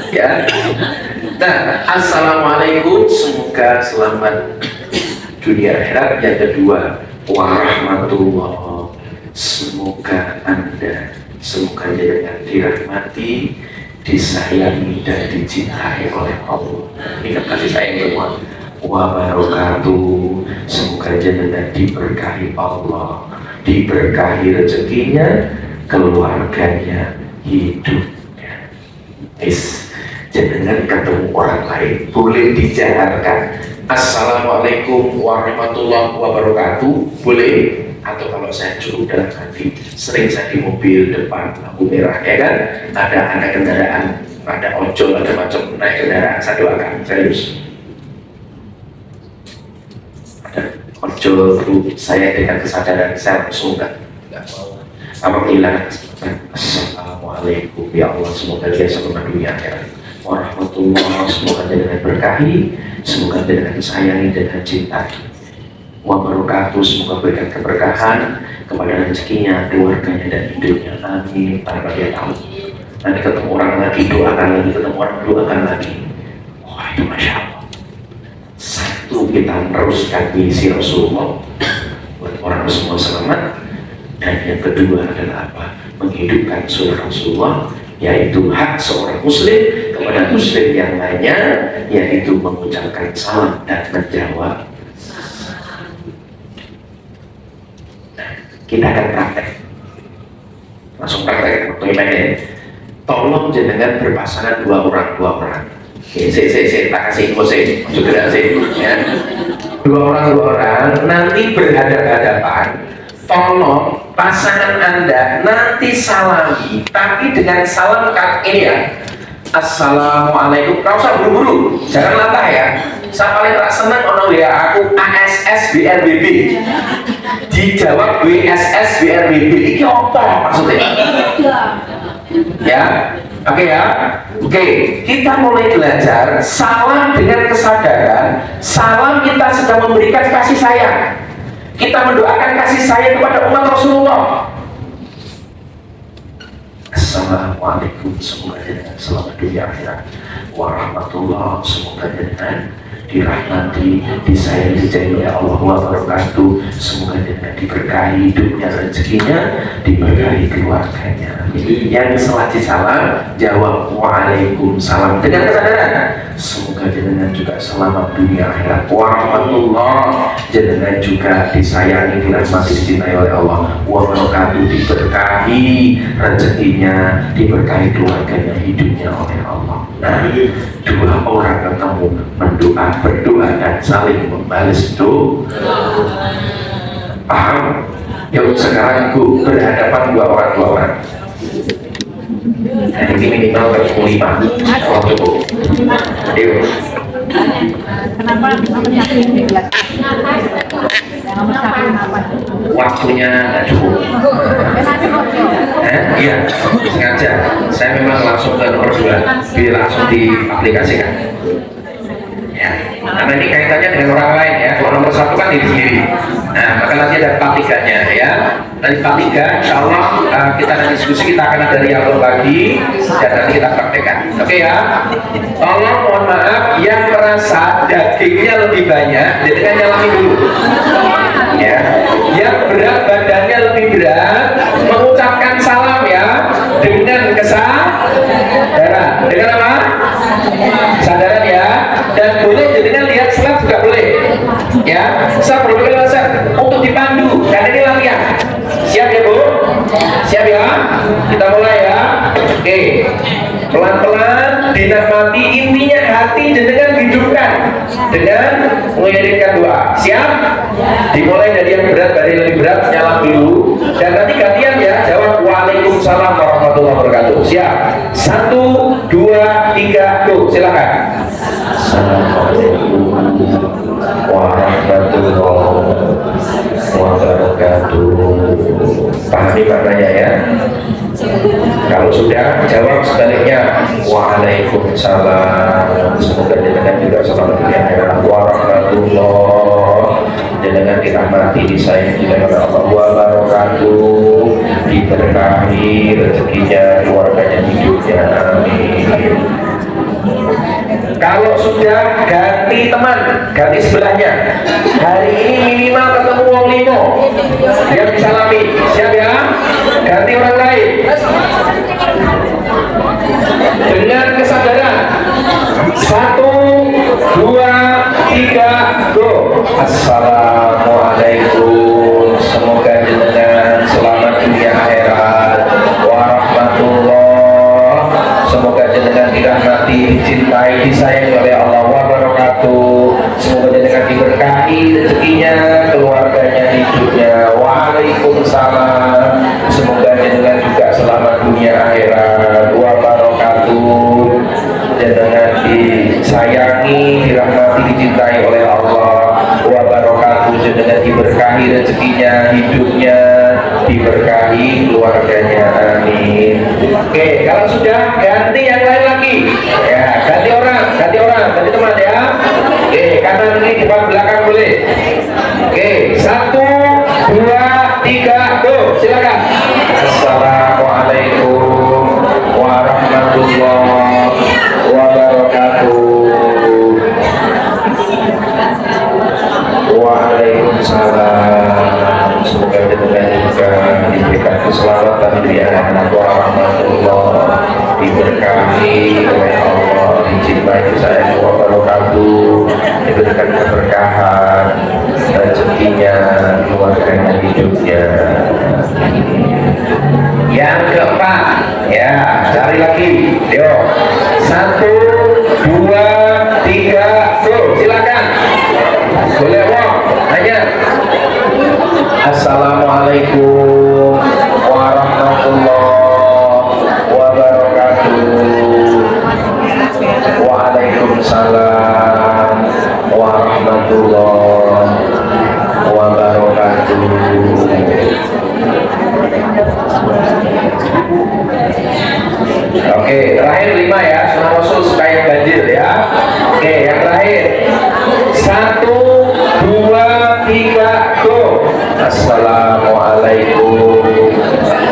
Ya. Nah, Assalamualaikum, semoga selamat dunia akhirat. Yang kedua, warahmatullah, semoga Anda semoga jangan dirahmati, disayangi dan dicintai oleh Allah. Ini kasih sayang semua. Wabarakatuh, semoga jangan diberkahi Allah, diberkahi rezekinya, keluarganya, hidupnya. Jangan ketemu orang lain boleh dijaharkan Assalamualaikum warahmatullahi wabarakatuh, boleh. Atau kalau saya cukup dalam hati, sering saya di mobil depan lampu merah, ya kan, ada kendaraan, ada ojol, ada macam naik kendaraan, saya doakan serius. Ada ojol, saya dengan kesadaran saya langsung nggak mau apabila Assalamualaikum ya Allah, semoga dia sempurna dunia akhirat. Warahmatullah, semoga dengan berkahi, semoga dengan disayangi dan cintai. Wabarakatuh, semoga berikan keberkahan kepada rezekinya, keluarganya dan hidupnya. Amin. Tanpa dia tahu. Nanti ketemu orang lagi, doakan lagi, ketemu orang doakan lagi. Wah, itu masya Allah. Satu, kita meneruskan misi Rasulullah buat orang semua selamat. Dan yang kedua adalah apa? Menghidupkan sunnah Rasulullah, yaitu hak seorang muslim kepada muslim yang lainnya, yaitu mengucapkan salam dan menjawab. Nah, kita akan praktek, langsung praktek waktu ini. Tolong jangan berpasangan dua orang. Saya tak kasih info saya juga ya. Dua orang nanti berhadapan-hadapan. Tolong pasangan Anda nanti salami, tapi dengan salam ini ya, Assalamualaikum. Kau usah buru-buru, jangan latah ya. Saya paling tak seneng ono WA aku ASS BRBB. Dijawab WSS BRBB. Iki apa maksudnya? Ya, oke ya. Oke, kita mulai belajar salam dengan kesadaran. Salam kita sedang memberikan kasih sayang. Kita mendoakan kasih sayang kepada umat Rasulullah. Assalamualaikum, semoga dengan selamat dunia akhirat. Warahmatullah, semoga dengan dirahmati, disayangi, dijaga oleh Allah wabarakatuh. Semoga dengan diberkahi hidupnya, rezekinya, diberkahi keluarganya. Yang setelah disalam, jawab waalaikumsalam dengan kesadaran. Semoga jenengan juga selamat dunia akhirat. Warahmatullah, jenengan juga disayangi, dirahmati, dicintai oleh Allah wabarakatuh, diberkahi rezekinya, diberkahi keluarganya, hidupnya oleh Allah. Nah, dua orang ketemu berdoa dan saling membalas doa. Paham? Yuk sekarang aku berhadapan dua orang. Nah, ini minimal 5 kalau cukup. Yuk. Kenapa namanya Waktunya nggak cukup. Iya, sengaja. Saya memang langsung ke nomor 2 biar langsung diaplikasikan. Ya, karena ini kaitannya dengan orang lain ya. Kalau nomor 1 kan diri sendiri. Nah, maka nanti ada part 3-nya ya. Nanti part 3, insya Allah kita akan diskusi, kita akan ada dialog lagi dan nanti kita praktekkan. Oke ya. Tolong mohon maaf yang merasa dagingnya lebih banyak, jadi nyalami dulu. Ya, yang berat badannya lebih berat, mengucapkan salam ya dengan kesadaran. Dengan apa? Kesadaran ya. Dan boleh jadinya lihat slide juga boleh. Ya, saya perlu penjelasan untuk dipandu karena ini latihan. Siap ya Bu? Siap ya? Kita mulai ya. Oke. Pelan-pelan dinikmati, intinya hati jenengan hidupkan dengan mengirimkan doa. Siap? Dimulai dari yang berat, dari yang lebih berat, nyala dulu. Dan nanti gantian ya, jawab waalaikumsalam warahmatullahi wabarakatuh. Siap? 1, 2, 3, go. Silakan. Assalamualaikum warahmatullahi wabarakatuh. Pahami maknanya ya? Kalau sudah, jawab sebaliknya. Waalaikumsalam. Semoga jenengan juga selamat dunia akhirat. Warahmatullah. Jenengan dirahmati, disayangi oleh Allah wabarakatuh. Diberkahi rezekinya, keluarganya, hidupnya. Amin. Kalau sudah, ganti teman, ganti sebelahnya. Hari ini minimal ketemu wong 5 yang disalami. Siap ya? Ganti orang lain dengan kesadaran. 1, 2, 3, go. Assalamualaikum, semoga jenengan selamat dunia akhirat. Warahmatullah, semoga jenengan dirahmati, dicintai, disayangi oleh Allah wabarakatuh. Semoga jenengan diberkahi rezekinya, keluarganya, hidupnya. Waalaikumsalam. Semoga jenengan juga selamat dunia akhirat wabarakatuh. Jenengan disayangi, dirahmati, dicintai oleh Allah wabarakatuh. Jenengan diberkahi rezekinya, hidupnya, diberkahi keluarganya. Amin. Oke, kalau sudah, ganti yang lain lagi. Ya, ganti orang, ganti teman ya. Oke, kanan ini di belakang boleh. Oke, 1, 2, 3, go. Silakan. Assalamualaikum warahmatullahi wabarakatuh. Waalaikumsalam. Semoga jenengan juga diberikan keselamatan dunia akhirat. Warahmatullah, diberkahi oleh Allah, dicintai, disayangi wabarakatuh, diberikan keberkahan rezekinya, keluarganya, hidupnya. Yang keempat, ya cari lagi. Yo, 1, 2, 3, go. Silakan. Boleh wong, hanya. Assalamualaikum warahmatullahi wabarakatuh. Waalaikumsalam. terakhir 5 ya, Sunnah Rasul suka yang ganjil ya. Oke, yang terakhir 1, 2, 3, go. Assalamualaikum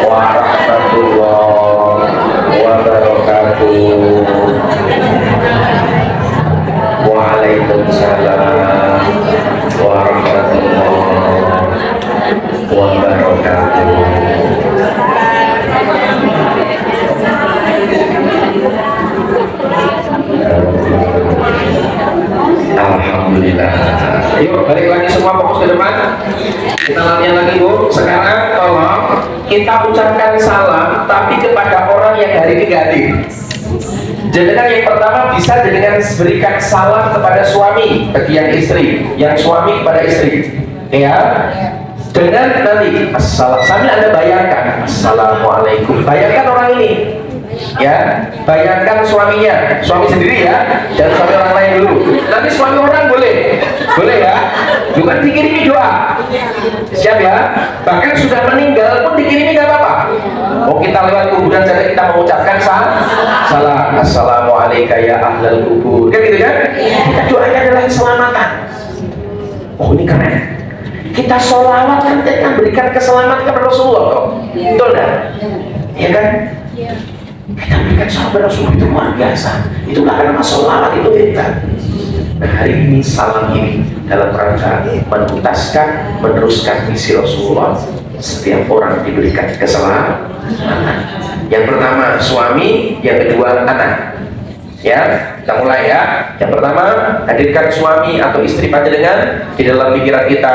warahmatullahi wabarakatuh. Waalaikumsalam warahmatullahi wabarakatuh. Alhamdulillah. Yuk balik lagi semua, fokus ke depan. Kita latihan lagi Bu. Sekarang tolong kita ucapkan salam tapi kepada orang yang hari ini hadir. Jenengan yang pertama bisa jenengan berikan salam kepada suami bagi yang istri, yang suami kepada istri, ya. Dengan nanti assalam, sambil Anda bayangkan assalamualaikum, bayangkan orang ini, ya, bayangkan suaminya, suami sendiri ya, dan suami orang lain dulu. Nanti suami orang boleh ya, bukan dikirimi doa, siap ya. Bahkan sudah meninggal pun dikirimi nggak apa-apa. Oh, kita lewat kuburan saja kita mengucapkan salam, assalamualaikum ya ahlal kubur, kan gitu kan? Kita doanya adalah keselamatan. Oh, ini keren. Kita sholawat kan kita berikan keselamatan kepada Rasulullah kok, betul nggak? Ya kan? Kita berikan sholawat kepada Rasulullah itu luar biasa. Itulah karena sholawat itu hebat. Nah, hari ini salam ini dalam rangka menuntaskan, meneruskan misi Rasulullah. Setiap orang diberikan keselamatan. Yang pertama suami, yang kedua anak. Ya, kita mulai ya. Yang pertama, hadirkan suami atau istri panjenengan di dalam pikiran kita,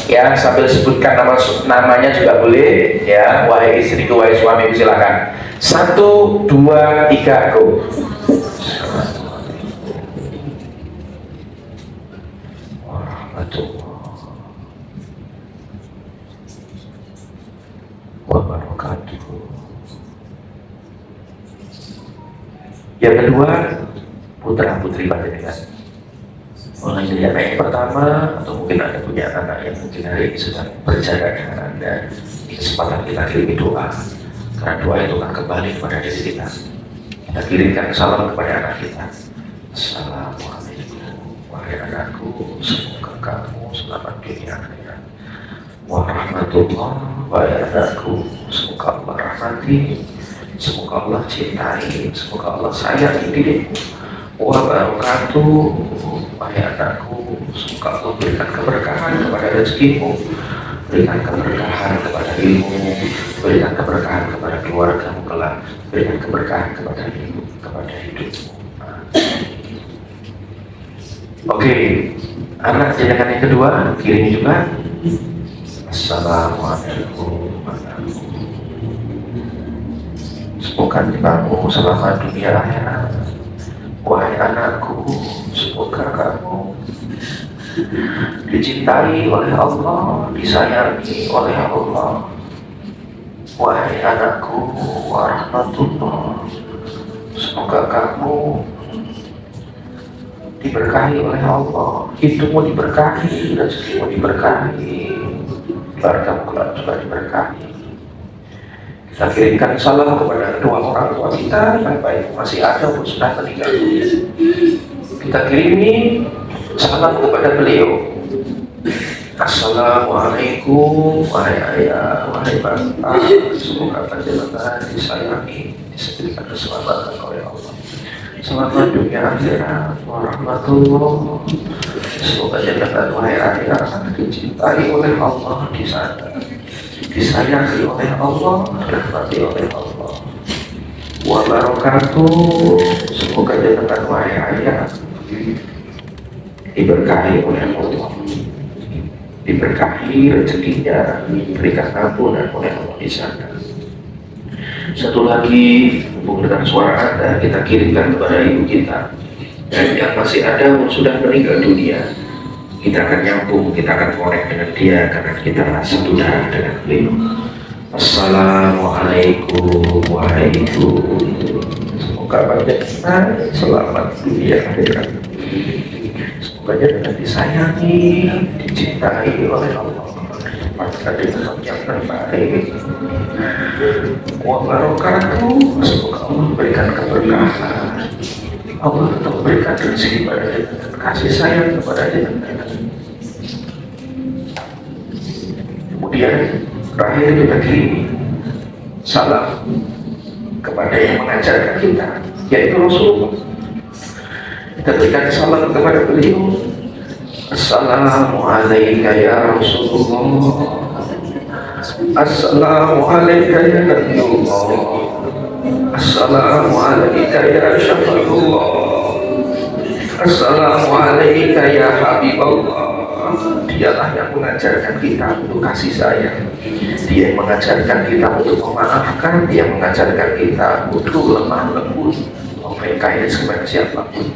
ya, sambil sebutkan namanya juga boleh, ya. Wahai istriku, wahai suami, silakan. 1, 2, 3, go. Wabarakatuh. Yang kedua, putra putri panjenengan. Mulai dari anak yang pertama, atau mungkin Anda punya anak yang mungkin hari ini sedang berjaga dengan Anda. Di kesempatan kita kirimi doa, karena doa itu akan kembali kepada diri kita. Kita kirimkan salam kepada anak kita. Assalamualaikum, wahai anakku, semoga kamu selamat dunia akhirat. Warahmatullahi wabarakatuh, semoga Allah rahmati, semoga Allah cintai, semoga Allah sayangi dirimu. Wabarakatuh, wahai anakku, semoga Allah berikan keberkahan kepada rezekimu, berikan keberkahan kepada ilmu, berikan keberkahan kepada keluargamu kelak, berikan keberkahan kepada hidupmu. Oke, anak jenengan yang kedua kirim juga. Assalamualaikum warahmatullahi wabarakatuh. Semoga kamu selamat dunia akhirat. Wahai anakku, semoga kamu dicintai oleh Allah, disayangi oleh Allah. Wahai anakku, warahmatullah, semoga kamu diberkahi oleh Allah, hidupmu diberkahi, rezekimu diberkahi, keluargamu juga diberkahi. Kita kirimkan salam kepada kedua orang tua kita yang baik masih ada pun sudah meninggal dunia. Kita kirimi salam kepada beliau. Assalamualaikum, wahai ayah, wahai bapak, semoga panjenengan disayangi, diberikan keselamatan oleh Allah. Selamat dunia akhirat, warahmatullah. Semoga jenengan wahai ayah dicintai oleh Allah di sana, disayangi oleh Allah, dirahmati oleh Allah. Wabarakatuh. Semoga jenengan wahai ayah diberkahi oleh Allah, diberkahi rezekinya, diberikan ampunan oleh Allah di sana. Satu lagi, hubung dengan suara Anda, kita kirimkan kepada ibu kita, dan yang masih ada pun sudah meninggal dunia. Kita akan nyambung, kita akan connect dengan dia karena kita satu darah dengan beliau. Assalamualaikum wahai ibu, semoga panjenengan selamat dunia akhirat. Semoga jenengan disayangi, dicintai oleh Allah. Pada dengan yang terbaik. wabarakatuh. Semoga Allah berikan keberkahan, Allah tetap berikan rezeki pada jenengan, kasih sayang kepada jenengan. Kemudian terakhir kita kirimi salam kepada yang mengajarkan kita, yaitu Rasulullah. Kita berikan salam kepada beliau. Assalamualaikum ya Rasulullah. Assalamualaikum ya Nabiullah. Assalamualaikum ya Syafa'ullah. Assalamualaikum ya Habibullah. Dialah yang mengajarkan kita untuk kasih sayang. Dia yang mengajarkan kita untuk memaafkan. Dia yang mengajarkan kita untuk lemah lembut, memberikan kepada siapapun.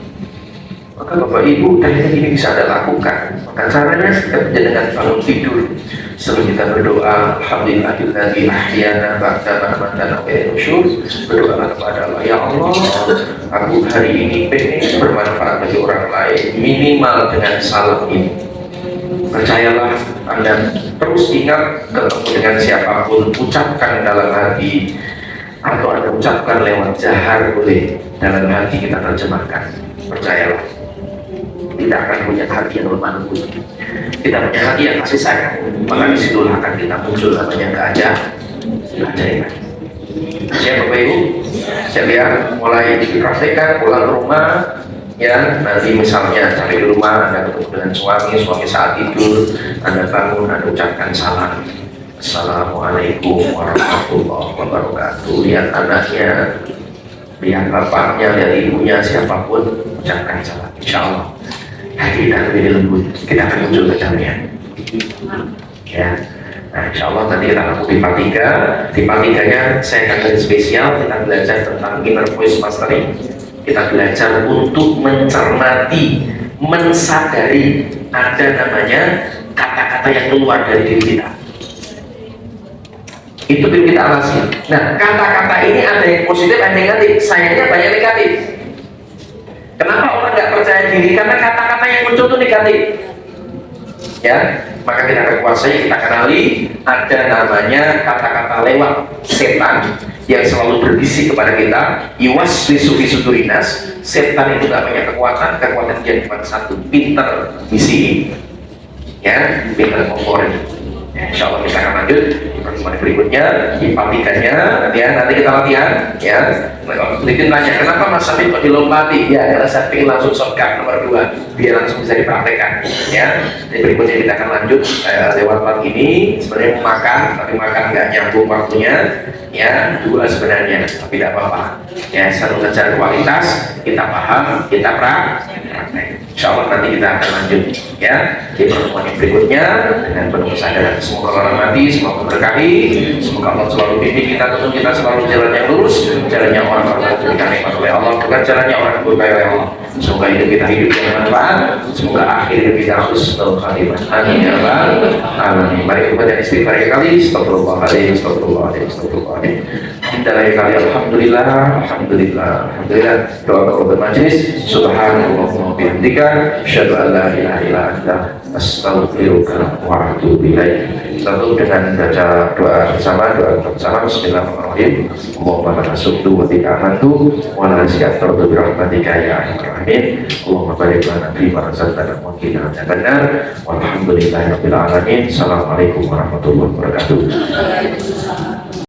Maka Bapak Ibu, teknik ini bisa Anda lakukan. Maka caranya setiap dengan bangun tidur, sebelum kita berdoa, alhamdulillahilladzi ahyana ba'da ma amatana wa ilaihi nusyur, berdoa kepada Allah, ya Allah, aku hari ini pengen bermanfaat bagi orang lain, minimal dengan salam ini. Percayalah, Anda terus ingat, ketemu dengan siapapun, ucapkan dalam hati, atau Anda ucapkan lewat jahar boleh, dalam hati kita terjemahkan. Percayalah, kita akan punya hati yang lemah lembut, kita punya hati yang kasih sayang, maka disitulah akan kita muncul namanya keajaiban. Siap Bapak Ibu? Siap ya? Mulai dipraktekkan, pulang rumah ya, nanti misalnya sampai di rumah Anda ketemu dengan suami saat tidur, Anda bangun, Anda ucapkan salam, Assalamualaikum warahmatullahi wabarakatuh. Lihat anaknya, lihat bapaknya, lihat ibunya, siapapun, ucapkan salam. Insya Allah hati kita lebih lembut, kita akan muncul kedamaian. Ya, nah insya Allah nanti kita lakukan di part 3. Di part 3-nya saya akan beri spesial, kita belajar tentang inner voice mastering. Kita belajar untuk mencermati, mensadari ada namanya kata-kata yang keluar dari diri kita. Itu yang kita alasi. Nah, kata-kata ini ada yang positif, ada yang negatif. Sayangnya banyak negatif. Kenapa orang nggak percaya diri? Karena kata-kata yang muncul itu negatif. Ya, maka kita akan kuasai, kita kenali ada namanya kata-kata lewat setan yang selalu berbisik kepada kita. Iwas visuturinas. Setan itu nggak punya kekuatan dia cuma satu, pinter misi. Ya, pinter komporin. Ya, insya Allah kita akan lanjut di pertemuan berikutnya, dipatikannya nanti kita latihan ya. Mungkin tanya, kenapa Mas Samit kok dilompati? Ya, karena saya ingin langsung shortcut nomor 2 biar langsung bisa dipraktekkan ya. Di berikutnya kita akan lanjut lewat part ini. Sebenarnya makan, tapi makan nggak nyambung waktunya ya, 2 sebenarnya, tapi tidak apa-apa ya, satu saja kualitas, kita paham, kita praktek. Insya Allah nanti kita akan lanjut ya di pertemuan yang berikutnya dengan penuh kesadaran. Semoga Allah rahmati, semoga berkahi, semoga Allah selalu bimbing kita, tentu kita selalu jalan yang lurus, jalannya orang-orang yang diberikan nikmat oleh Allah, bukan jalannya orang yang berkaya oleh Allah. Semoga hidup kita hidup yang bermanfaat, semoga akhir hidup kita husnul khatimah. Amin ya rabbal alamin. Mari kita baca istighfar kali. Astagfirullahaladzim, astagfirullahaladzim, astagfirullahaladzim. Kita lagi kali alhamdulillah, alhamdulillah, alhamdulillah. Doa kepada majelis. Subhanallah wa bihamdika, asyhadu an la ilaha illa anta, astaghfiruka wa atubu ilaik. Tentu dengan baca doa bersama, Bismillahirrahmanirrahim. Allahumma nasuddu wa tika amantu wa nasiyatur bi rahmatika ya amin. Allahumma barik lana fi ma razaqtana wa qina adzabannar. Walhamdulillahirabbil alamin. Assalamualaikum warahmatullahi wabarakatuh.